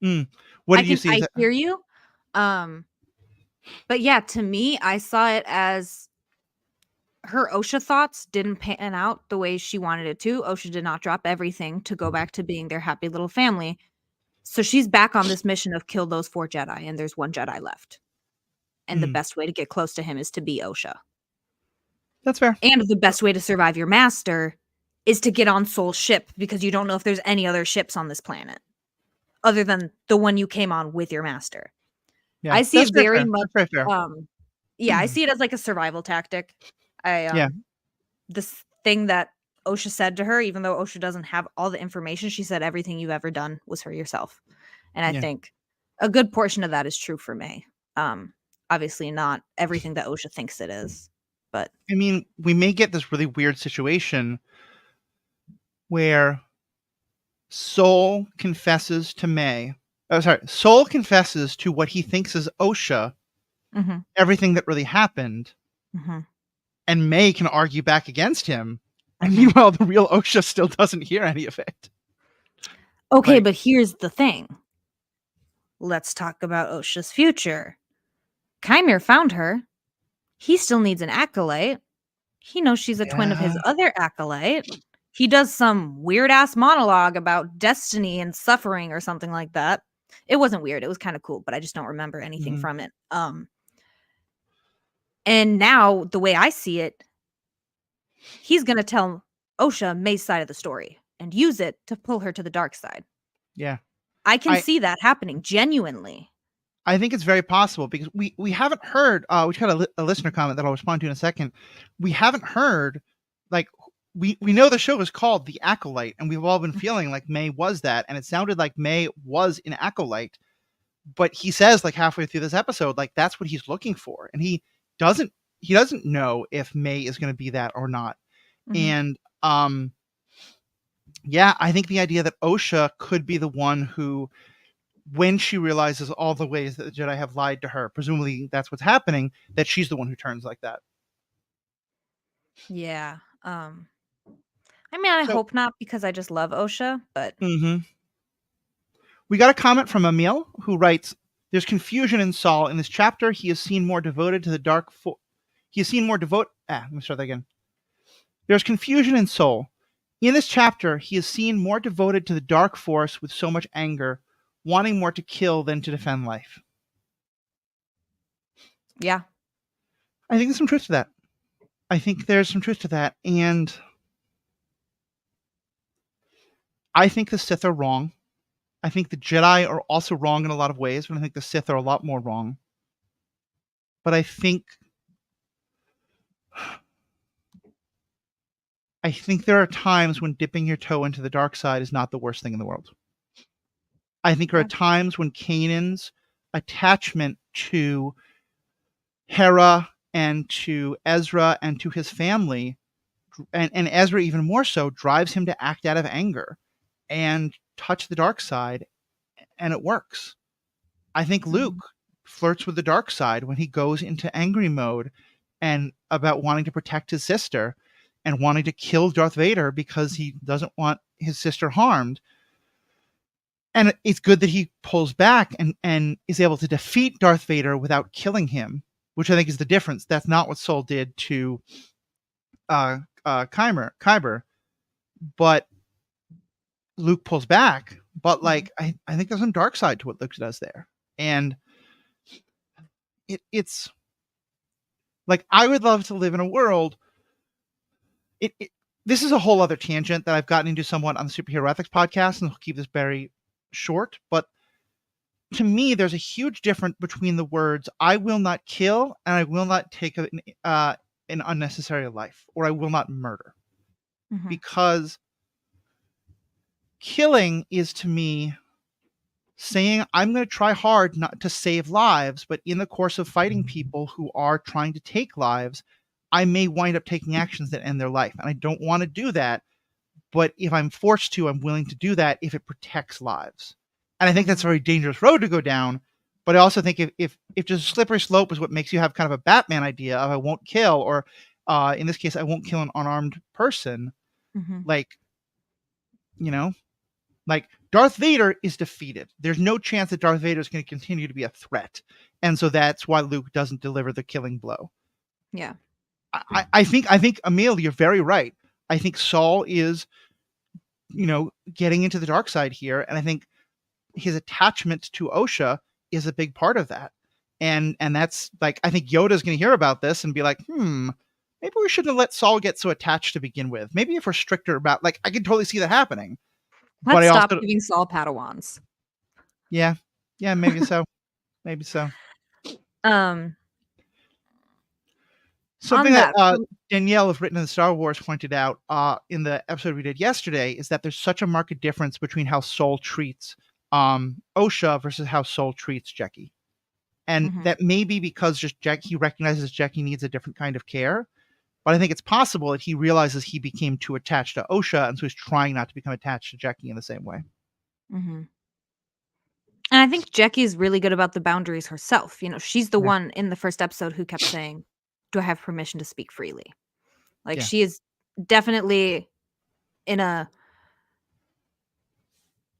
Mm. What did you see? I hear you. Um, but yeah, to me, I saw it as her OSHA thoughts didn't pan out the way she wanted it to. OSHA did not drop everything to go back to being their happy little family. So she's back on this mission of kill those 4 Jedi, and there's 1 Jedi left. And the Mm. best way to get close to him is to be OSHA. That's fair. And the best way to survive your master is to get on Soul's ship because you don't know if there's any other ships on this planet other than the one you came on with your master. Yeah, I see that's it very very fair. much, That's very fair. yeah, I see it as like a survival tactic. I Yeah. this thing that OSHA said to her, even though OSHA doesn't have all the information, she said everything you've ever done was for yourself. And I Yeah. think a good portion of that is true for May. Obviously not everything that OSHA thinks it is, but I mean, we may get this really weird situation where Soul confesses to May. Oh, sorry. Soul confesses to what he thinks is Osha mhm, everything that really happened, mhm, and May can argue back against him. And mhm. meanwhile, the real Osha still doesn't hear any of it. Okay, Like, but here's the thing. Let's talk about OSHA's future. Chimera found her. He still needs an acolyte. He knows she's a twin of Yeah. his other acolyte. He does some weird ass monologue about destiny and suffering or something like that. It wasn't weird. It was kind of cool, but I just don't remember anything Mhm. from it. And now the way I see it, he's going to tell Osha May's side of the story and use it to pull her to the dark side. Yeah. I can I see that happening genuinely. I think it's very possible because we haven't heard, we got a listener comment that I'll respond to in a second. We haven't heard, like, we know the show is called The Acolyte, and we've all been feeling like May was that, and it sounded like May was an acolyte, but he says, like, halfway through this episode, like, that's what he's looking for, and doesn't he doesn't know if May is going to be that or not. Mhm. And yeah, I think the idea that Osha could be the one who, when she realizes all the ways that the Jedi have lied to her, presumably that's what's happening, that she's the one who turns like that. Yeah. I mean, I So, hope not because I just love Osha, but mhm. We got a comment from Emil who writes, "There's confusion in Saul in this chapter. He is seen more devoted to the dark. He is seen more devote. Let me start that again. There's confusion in Saul. In this chapter, he is seen more devoted to the dark force with so much anger, wanting more to kill than to defend life." yeah. I think there's some truth to that. I think there's some truth to that, and I think the Sith are wrong. I think the Jedi are also wrong in a lot of ways, but I think the Sith are a lot more wrong. But I think there are times when dipping your toe into the dark side is not the worst thing in the world. I think there are Yeah. times when Kanan's attachment to Hera and to Ezra and to his family, and Ezra even more so, drives him to act out of anger and touch the dark side, and it works. I think Luke Mhm. flirts with the dark side when he goes into angry mode and about wanting to protect his sister and wanting to kill Darth Vader because he doesn't want his sister harmed. And it's good that he pulls back and is able to defeat Darth Vader without killing him, which I think is the difference. That's not what Soul did to Kyber, but Luke pulls back. But Mhm. like, I think there's some dark side to what Luke does there, and it's like I would love to live in a world. It This is a whole other tangent that I've gotten into somewhat on the Superhero Ethics podcast, and I'll keep this very short. But to me, there's a huge difference between the words "I will not kill" and "I will not take an unnecessary life" or "I will not murder," Mhm. because killing is to me saying I'm going to try hard not to save lives, but in the course of fighting people who are trying to take lives, I may wind up taking actions that end their life, and I don't want to do that. But if I'm forced to, I'm willing to do that if it protects lives. And I think that's a Mhm. very dangerous road to go down. But I also think if just slippery slope is what makes you have kind of a Batman idea of I won't kill, or in this case, I won't kill an unarmed person, Mhm. like, you know, like Darth Vader is defeated. There's no chance that Darth Vader is going to continue to be a threat. And so that's why Luke doesn't deliver the killing blow. Yeah. I think Emil, you're very right. I think Saul is, getting into the dark side here, and I think his attachment to Osha is a big part of that. And that's like, I think Yoda's going to hear about this and be like, maybe we shouldn't have let Saul get so attached to begin with. Maybe if we're stricter about, like, I can totally see that happening. But Let's I stop also, giving Saul Padawans. yeah, yeah, maybe so, maybe so. Um, Something on that that, Danielle of Written in the Star Wars pointed out in the episode we did yesterday is that there's such a marked difference between how Soul treats Osha versus how Soul treats Jackie. And Mhm. that may be because just he recognizes Jackie needs a different kind of care. But I think it's possible that he realizes he became too attached to Osha, and so he's trying not to become attached to Jackie in the same way. Mhm. And I think Jackie's really good about the boundaries herself. You know, she's the Yeah, one in the first episode who kept saying, "Do I have permission to speak freely?" Like, yeah, she is definitely in a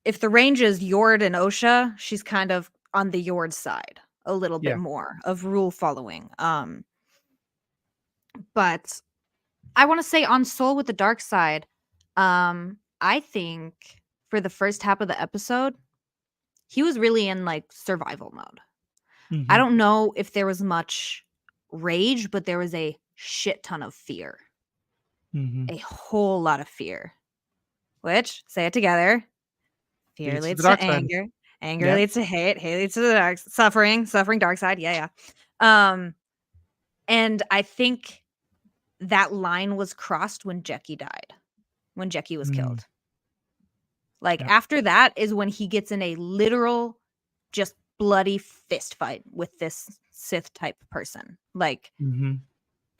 if the range is Yord and Osha, she's kind of on the Yord side a little bit more of rule following. But I want to say on Soul with the Dark Side, I think for the first half of the episode, he was really in like survival mode. I don't know if there was much rage, but there was a shit ton of fear. A whole lot of fear. Which, say it together, fear leads to anger. Anger leads to hate. Hate leads to the dark suffering. Suffering, dark side. Yeah. And I think that line was crossed when Jackie died. When Jackie was killed. Like, after that is when he gets in a literal, just bloody fist fight with this Sith type person. Like,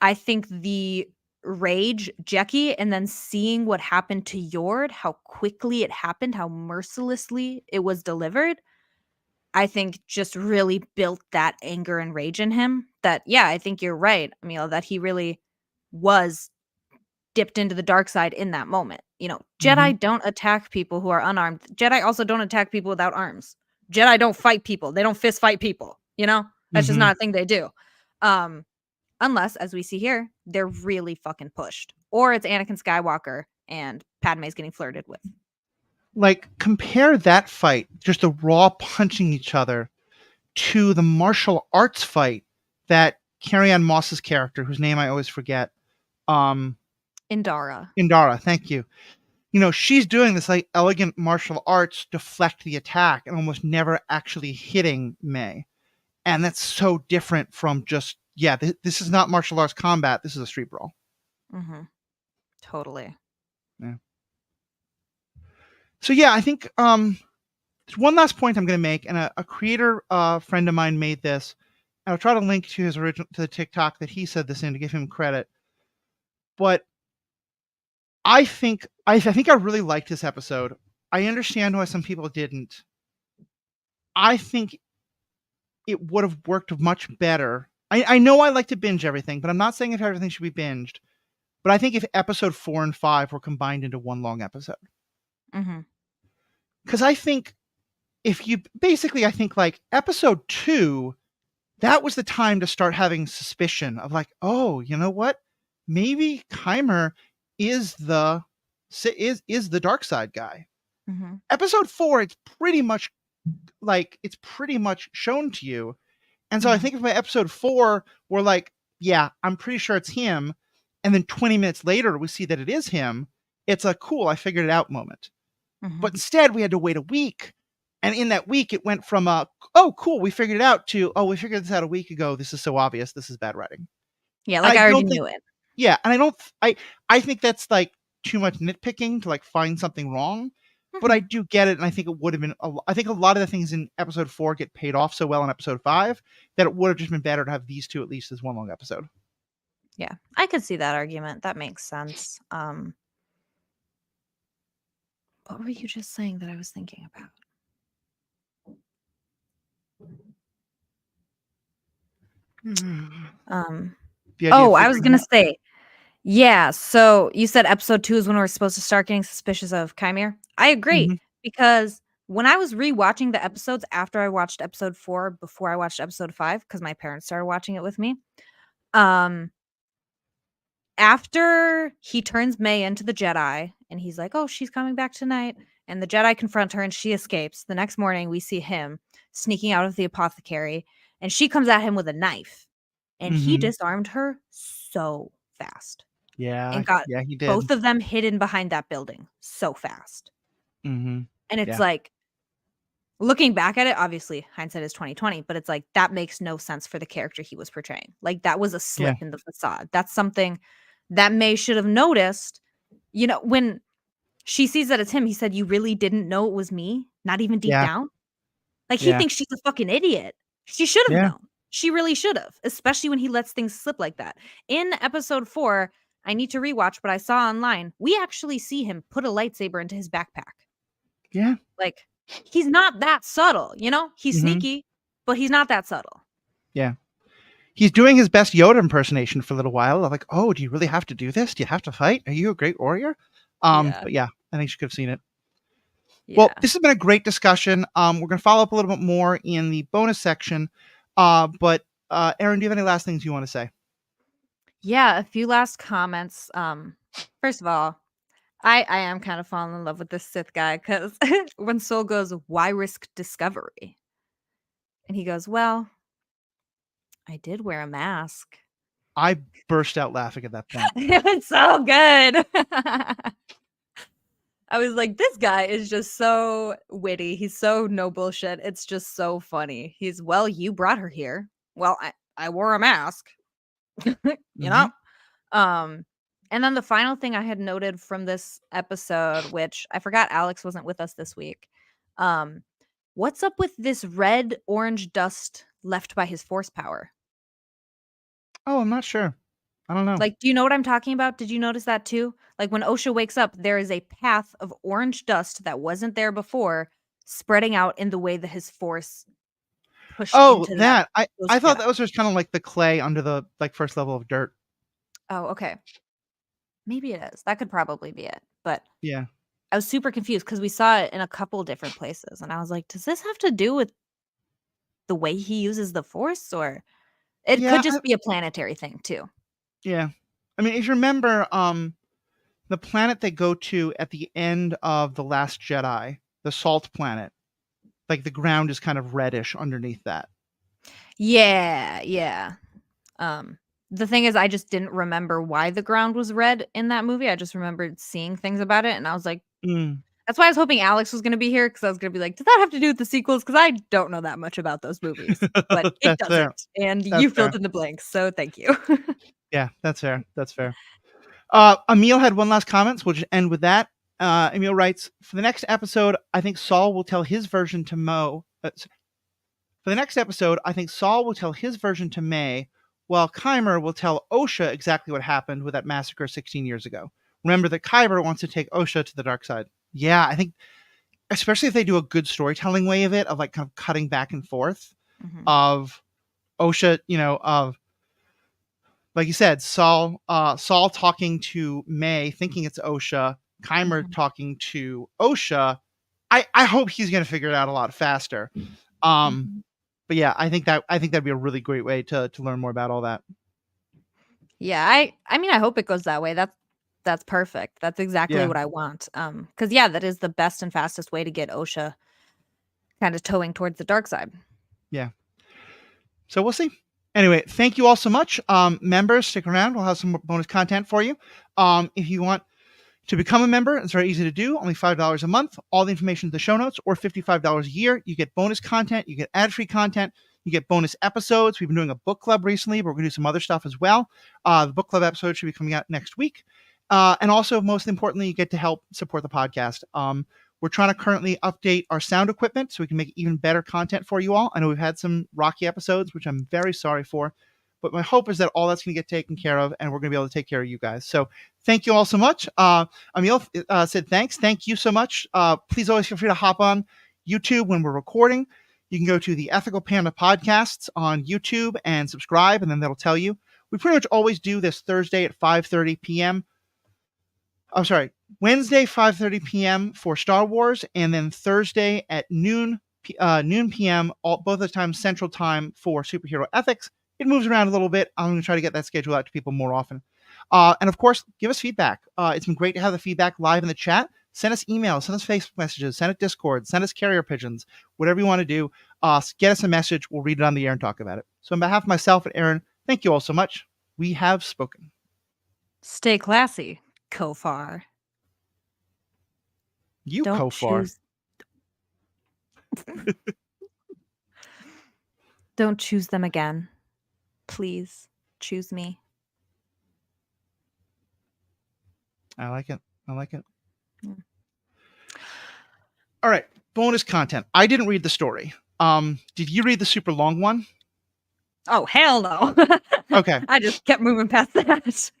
I think the rage, Jackie, and then seeing what happened to Yord, how quickly it happened, how mercilessly it was delivered, I think just really built that anger and rage in him. That, yeah, I think you're right, Emil, that he really was dipped into the dark side in that moment. You know, Jedi don't attack people who are unarmed. Jedi also don't attack people without arms. Jedi don't fight people. They don't fist fight people, you know? That's just not a thing they do. Unless, as we see here, they're really fucking pushed. Or it's Anakin Skywalker and Padme's getting flirted with. Like, compare that fight, just the raw punching each other, to the martial arts fight that Carrie-Anne Moss's character, whose name I always forget, Indara, thank you. You know, she's doing this like elegant martial arts deflect the attack and almost never actually hitting May. And that's so different from just, this is not martial arts combat. This is a street brawl. Totally. Yeah. So yeah, I think there's one last point I'm going to make, and a creator friend of mine made this, and I'll try to link to his original, to the TikTok that he said this in to give him credit. But I think I really liked this episode. I understand why some people didn't. I think it would have worked much better. I know I like to binge everything, but I'm not saying if everything should be binged. But I think if episode 4 and 5 were combined into one long episode. Because I think I think like episode 2, that was the time to start having suspicion of like, oh, you know what? Maybe Keimer is the dark side guy. Episode 4, it's pretty much shown to you. And so I think if by episode 4 we're like, yeah, I'm pretty sure it's him, and then 20 minutes later we see that it is him, it's a cool, I figured it out moment. But instead we had to wait a week. And in that week it went from oh cool, we figured it out, to, oh, we figured this out a week ago. This is so obvious. This is bad writing. Yeah, like I already knew it. Yeah, and I think that's like too much nitpicking to like find something wrong. But I do get it, and I think it would have been. I think a lot of the things in episode 4 get paid off so well in episode 5 that it would have just been better to have these two at least as one long episode. Yeah, I could see that argument. That makes sense. What were you just saying that I was thinking about? I was gonna say, yeah. So you said episode 2 is when we're supposed to start getting suspicious of Keimer. I agree, because when I was rewatching the episodes after I watched episode 4, before I watched episode 5, because my parents started watching it with me, after he turns May into the Jedi and he's like, oh, she's coming back tonight, and the Jedi confront her and she escapes. The next morning we see him sneaking out of the apothecary, and she comes at him with a knife, and he disarmed her so fast. Yeah. And got he did. both of them hidden behind that building so fast. And it's like, looking back at it, obviously hindsight is 2020, but it's like, that makes no sense for the character he was portraying. Like, that was a slip in the facade. That's something that May should have noticed. You know, when she sees that it's him, he said, you really didn't know it was me? Not even deep down? Like, he thinks she's a fucking idiot. She should have known. She really should have, especially when he lets things slip like that. In episode 4, I need to rewatch, but I saw online, we actually see him put a lightsaber into his backpack. Yeah. Like, he's not that subtle, you know? He's sneaky, but he's not that subtle. Yeah. He's doing his best Yoda impersonation for a little while. I'm like, oh, do you really have to do this? Do you have to fight? Are you a great warrior? But yeah, I think she could have seen it. Yeah. Well, this has been a great discussion. We're going to follow up a little bit more in the bonus section. But Erin, do you have any last things you want to say? Yeah, a few last comments. First of all, I am kind of falling in love with this Sith guy because when Soul goes, "Why risk discovery?" and he goes, "Well, I did wear a mask." I burst out laughing at that point. It was so good. I was like, this guy is just so witty. He's so no bullshit. It's just so funny. He's, well, you brought her here. Well, I wore a mask, you Mm-hmm. know? Um, and then the final thing I had noted from this episode, which I forgot Alex wasn't with us this week. Um, what's up with this red orange dust left by his force power? Oh, I'm not sure. I don't know. Like, do you know what I'm talking about? Did you notice that too? Like when Osha wakes up, there is a path of orange dust that wasn't there before, spreading out in the way that his force pushed Oh, into that that those I thought Jedi. that was just kind of like the clay under the first level of dirt. Oh, okay. Maybe it is. That could probably be it. But Yeah. I was super confused because we saw it in a couple different places, and I was like, does this have to do with the way he uses the force, or it could Yeah. just be a planetary thing too? Yeah. I mean, if you remember, the planet they go to at the end of The Last Jedi, the Salt Planet, like the ground is kind of reddish underneath that. Yeah, yeah. Um, the thing is, I just didn't remember why the ground was red in that movie. I just remembered seeing things about it, and I was like, Mm. that's why I was hoping Alex was going to be here because I was going to be like, does that have to do with the sequels? Because I don't know that much about those movies, but it That's fair. doesn't. And That's you filled fair. in the blanks, so thank you. Yeah, that's fair. That's fair. Emil had one last comment, so we'll just end with that. Emil writes, for the next episode, I think Saul will tell his version to Mo. For the next episode, I think Saul will tell his version to May, while Kymer will tell Osha exactly what happened with that massacre 16 years ago. Remember that Kyber wants to take Osha to the dark side. Yeah, I think, especially if they do a good storytelling way of it, of like kind of cutting back and forth Mhm, of Osha, of like you said, Saul talking to May, thinking it's Osha, Kymer mhm. talking to Osha. I hope he's gonna figure it out a lot faster. Um, Mhm. but yeah, I think that'd be a really great way to learn more about all that. Yeah, I mean, I hope it goes that way. That's perfect. That's exactly Yeah, what I want. Because yeah, that is the best and fastest way to get Osha kind of towing towards the dark side. yeah. So we'll see. Anyway, thank you all so much. Members, stick around. We'll have some more bonus content for you. If you want to become a member, it's very easy to do, only $5 a month. All the information in the show notes, or $55 a year. You get bonus content, you get ad-free content, you get bonus episodes. We've been doing a book club recently, but we're going to do some other stuff as well. The book club episode should be coming out next week. And also, most importantly, you get to help support the podcast. We're trying to currently update our sound equipment so we can make even better content for you all. I know we've had some rocky episodes, which I'm very sorry for. But my hope is that all that's going to get taken care of, and we're going to be able to take care of you guys. So thank you all so much. Emil said thanks. Thank you so much. Please always feel free to hop on YouTube when we're recording. You can go to the Ethical Panda podcasts on YouTube and subscribe, and then that'll tell you. We pretty much always do this Thursday at 5:30 p.m. I'm sorry, Wednesday 5:30 p.m. for Star Wars, and then Thursday at noon p.m. Both the times Central Time for superhero ethics. It moves around a little bit. I'm going to try to get that schedule out to people more often. And of course, give us feedback. It's been great to have the feedback live in the chat. Send us emails, send us Facebook messages, send it Discord, send us carrier pigeons, whatever you want to do. Get us a message. We'll read it on the air and talk about it. So on behalf of myself and Erin, thank you all so much. We have spoken. Stay classy, Kofar. You Don't Kofar. choose don't choose them again. Please choose me. I like it. I like it. Yeah. All right. Bonus content. I didn't read the story. Did you read the super long one? Oh, hell no. Okay. I just kept moving past that.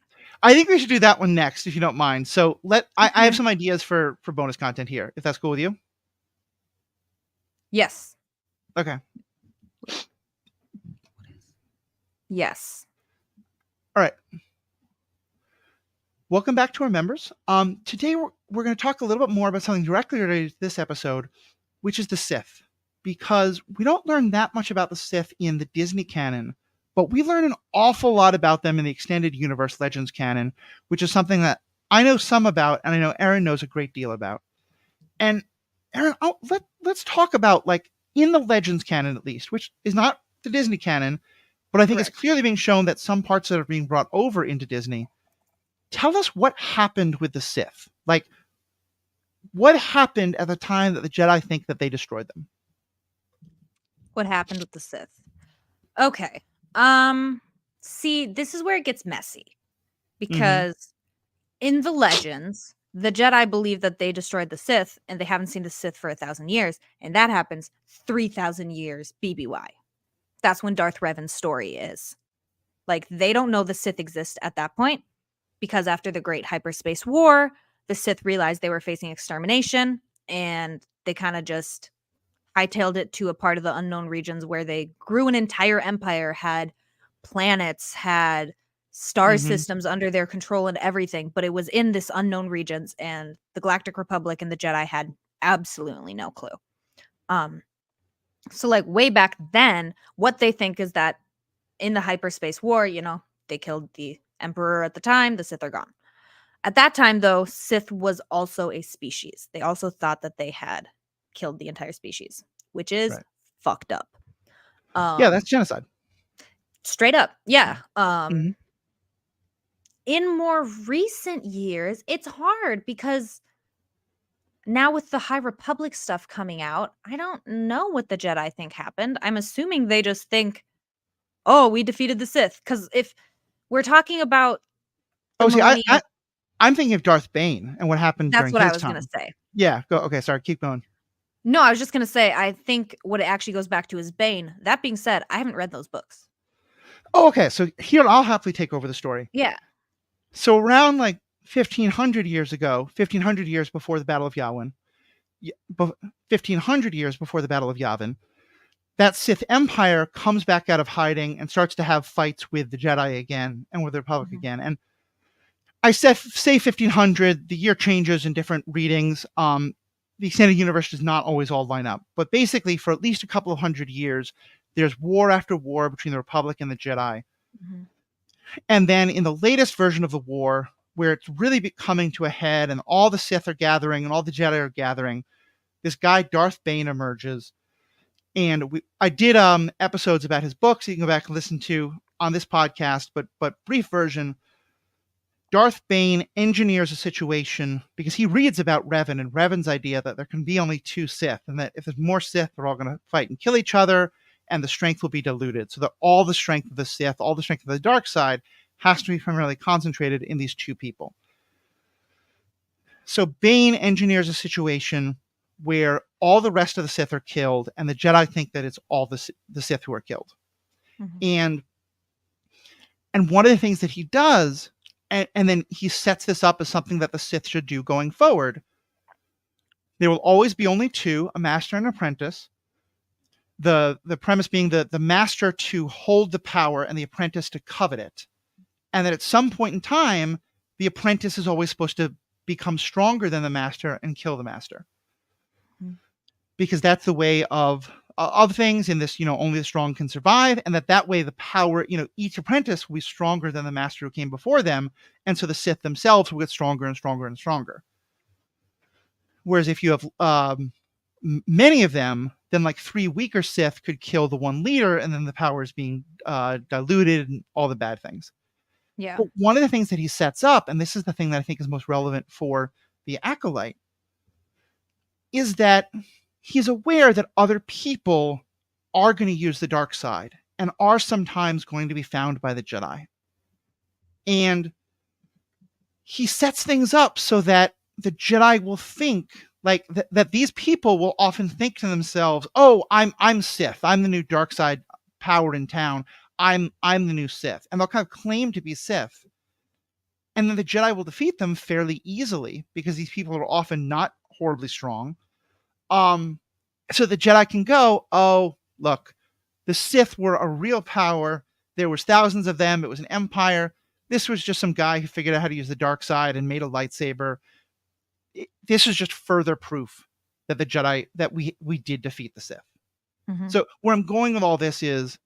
I think we should do that one next, if you don't mind. So I have Okay. some ideas for bonus content here, if that's cool with you. Yes. Okay. Yes. All right. Welcome back to our members. Today we're going to talk a little bit more about something directly related to this episode, which is the Sith. because we don't learn that much about the Sith in the Disney canon, but we learn an awful lot about them in the extended universe Legends canon, which is something that I know some about, and I know Erin knows a great deal about. And Erin, let's talk about, like, in the Legends canon at least, which is not the Disney canon, but I think it's Correct. clearly being shown that some parts that are being brought over into Disney. Tell us what happened with the Sith. Like, what happened at the time that the Jedi think that they destroyed them? What happened with the Sith? Okay. See, this is where it gets messy because in the Legends, the Jedi believe that they destroyed the Sith and they haven't seen the Sith for 1,000 years, and that happens 3,000 years BBY. That's when Darth Revan's story is. Like, they don't know the Sith exist at that point because after the Great Hyperspace War, the Sith realized they were facing extermination and they kind of just hightailed it to a part of the unknown regions where they grew an entire empire, had planets, had star systems under their control and everything, but it was in this unknown regions, and the Galactic Republic and the Jedi had absolutely no clue. So like way back then, what they think is that in the hyperspace war, you know, they killed the Emperor at the time, the Sith are gone. At that time, though, Sith was also a species. They also thought that they had killed the entire species, which is Right. fucked up. Yeah, that's genocide. Straight up. Yeah. Mhm. In more recent years, it's hard because now with the High Republic stuff coming out, I don't know what the Jedi think happened. I'm assuming they just think, oh, we defeated the Sith. Because if we're talking about the Oh, see, millennium, I'm thinking of Darth Bane and what happened that's during what I his was going to time. say. Yeah, go. Okay, sorry, keep going. No, I was just going to say, I think what it actually goes back to is Bane. That being said, I haven't read those books. Oh, okay, so here I'll happily take over the story. Yeah. So around like 1,500 years ago, 1,500 years before the Battle of Yavin, 1,500 years before the Battle of Yavin, that Sith Empire comes back out of hiding and starts to have fights with the Jedi again and with the Republic again. And I say 1,500. The year changes in different readings. The extended universe does not always all line up, but basically, for at least a couple of hundred years, there's war after war between the Republic and the Jedi. Mm-hmm. And then in the latest version of the war, where it's really coming to a head, and all the Sith are gathering and all the Jedi are gathering, this guy Darth Bane emerges. And I did episodes about his books you can go back and listen to on this podcast, but brief version. Darth Bane engineers a situation because he reads about Revan and Revan's idea that there can be only two Sith, and that if there's more Sith, they're all going to fight and kill each other, and the strength will be diluted. So that all the strength of the Sith, all the strength of the dark side, has to be primarily concentrated in these two people. So Bane engineers a situation where all the rest of the Sith are killed, and the Jedi think that it's all the Sith who are killed. Mm-hmm. And one of the things that he does, and then he sets this up as something that the Sith should do going forward. There will always be only two, a master and an apprentice. The premise being the master to hold the power and the apprentice to covet it. And that at some point in time, the apprentice is always supposed to become stronger than the master and kill the master. Mm-hmm. Because that's the way of things in this, only the strong can survive, and that way the power, each apprentice will be stronger than the master who came before them, and so the Sith themselves will get stronger and stronger and stronger. Whereas if you have many of them, then like 3 weaker Sith could kill the one leader, and then the power is being diluted and all the bad things. Yeah. But one of the things that he sets up, and this is the thing that I think is most relevant for the Acolyte, is that he's aware that other people are going to use the dark side and are sometimes going to be found by the Jedi. And he sets things up so that the Jedi will think like that these people will often think to themselves, "Oh, I'm Sith. I'm the new dark side power in town. I'm the new Sith." And they'll kind of claim to be Sith. And then the Jedi will defeat them fairly easily because these people are often not horribly strong. So the Jedi can go, "Oh, look, the Sith were a real power. There was thousands of them. It was an empire. This was just some guy who figured out how to use the dark side and made a lightsaber. This is just further proof that the Jedi, that we did defeat the Sith." Mhm. So where I'm going with all this is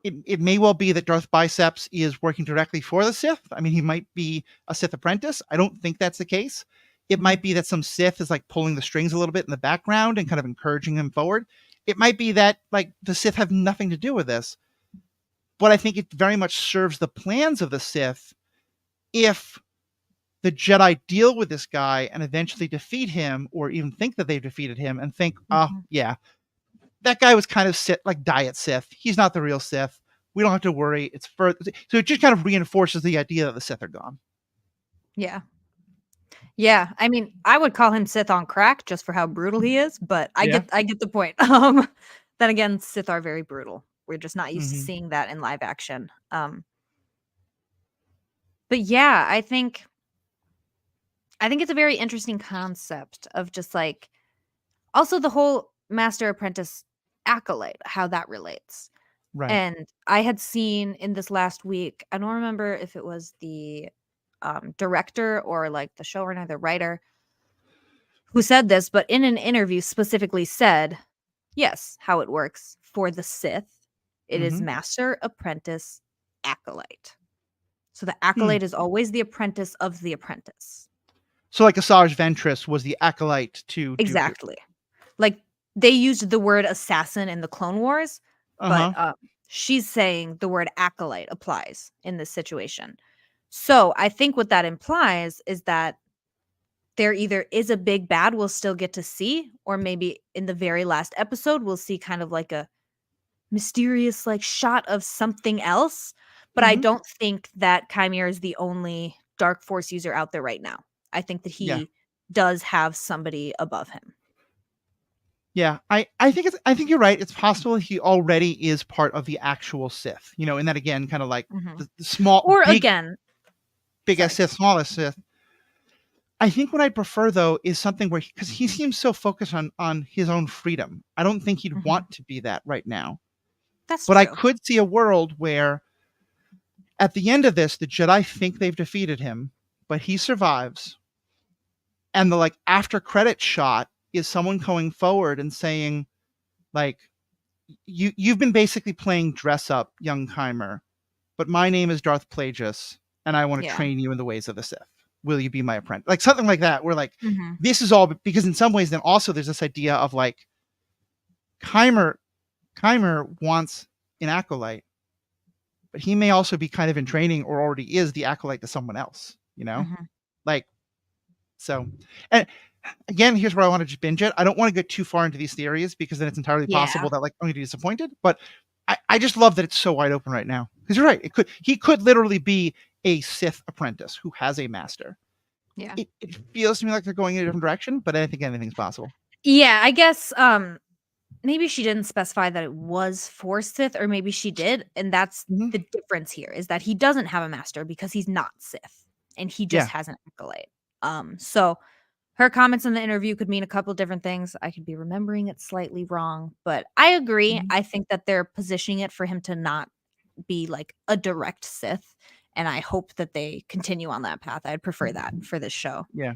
it may well be that Darth Biceps is working directly for the Sith. I mean, he might be a Sith apprentice. I don't think that's the case. It Mhm. might be that some Sith is like pulling the strings a little bit in the background and kind of encouraging him forward. It might be that like the Sith have nothing to do with this, but I think it very much serves the plans of the Sith if the Jedi deal with this guy and eventually defeat him, or even think that they've defeated him and think, oh, Mhm. yeah, that guy was kind of Sith, like Diet Sith. He's not the real Sith. We don't have to worry. It's further. So it just kind of reinforces the idea that the Sith are gone. Yeah. Yeah, I mean, I would call him Sith on crack just for how brutal he is, but Yeah. I get the point. Then again, Sith are very brutal. We're just not used to Mm-hmm. seeing that in live action. But yeah, I think it's a very interesting concept of just like also the whole master apprentice acolyte, how that relates. Right. And I had seen in this last week, I don't remember if it was the director or like the showrunner, the writer who said this, but in an interview specifically said, yes, how it works for the Sith, it is Mm-hmm. master, apprentice, acolyte. So the Hmm. acolyte is always the apprentice of the apprentice. So like Asajj Ventress was the acolyte to Dooku. Exactly. Like they used the word assassin in the Clone Wars, Uh but huh. she's saying the word acolyte applies in this situation. So I think what that implies is that there either is a big bad we'll still get to see, or maybe in the very last episode, we'll see kind of like a mysterious like shot of something else. But I Mm-hmm. don't think that Chimera is the only dark force user out there right now. I think that Yeah. he does have somebody above him. Yeah. I think you're right. It's possible he already is part of the actual Sith. You know, and that again, kind of like Mhm. the small, Or again, biggest sorry. Sith, smallest Sith. I think what I'd prefer though is something where because he seems so focused on his own freedom. I don't think he'd Mhm. want to be that right now. That's But I true. could see a world where at the end of this, the Jedi think they've defeated him, but he survives. And the like after credit shot is someone going forward and saying, like, you've been basically playing dress up, young Chimer, but my name is Darth Plagueis, and I want to Yeah. train you in the ways of the Sith. Will you be my apprentice? Like something like that, where like Mhm. this is all because in some ways then also there's this idea of like Chimer wants an acolyte, but he may also be kind of in training or already is the acolyte to someone else, you know? Mhm. Like so and again, here's where I want to just binge it. I don't want to get too far into these theories because then it's entirely Yeah. possible that like I'm gonna be disappointed. But I just love that it's so wide open right now. Because you're right. He could literally be a Sith apprentice who has a master. Yeah. It feels to me like they're going in a different direction, but I think anything's possible. Yeah, I guess maybe she didn't specify that it was for Sith, or maybe she did, and that's Mhm. the difference here is that he doesn't have a master because he's not Sith, and he just Yeah. has an acolyte. So her comments in the interview could mean a couple different things. I could be remembering it slightly wrong, but I agree. Mhm. I think that they're positioning it for him to not be like a direct Sith, and I hope that they continue on that path. I'd prefer that for this show. Yeah.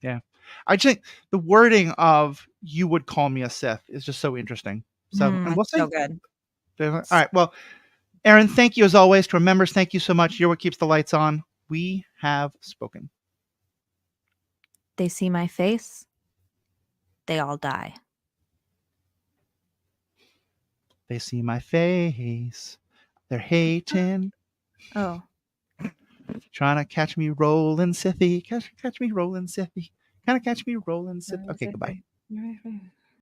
Yeah. I just think the wording of "you would call me a Sith" is just so interesting. So, and we'll It's so see. good. All right. Well, Erin, thank you as always. To our members, thank you so much. You're what keeps the lights on. We have spoken. They see my face, they all die. They see my face. They're hating, Oh. trying to catch me rolling Sithy. Catch me rolling Sithy. Kind of catch me rolling Sith. Okay, goodbye.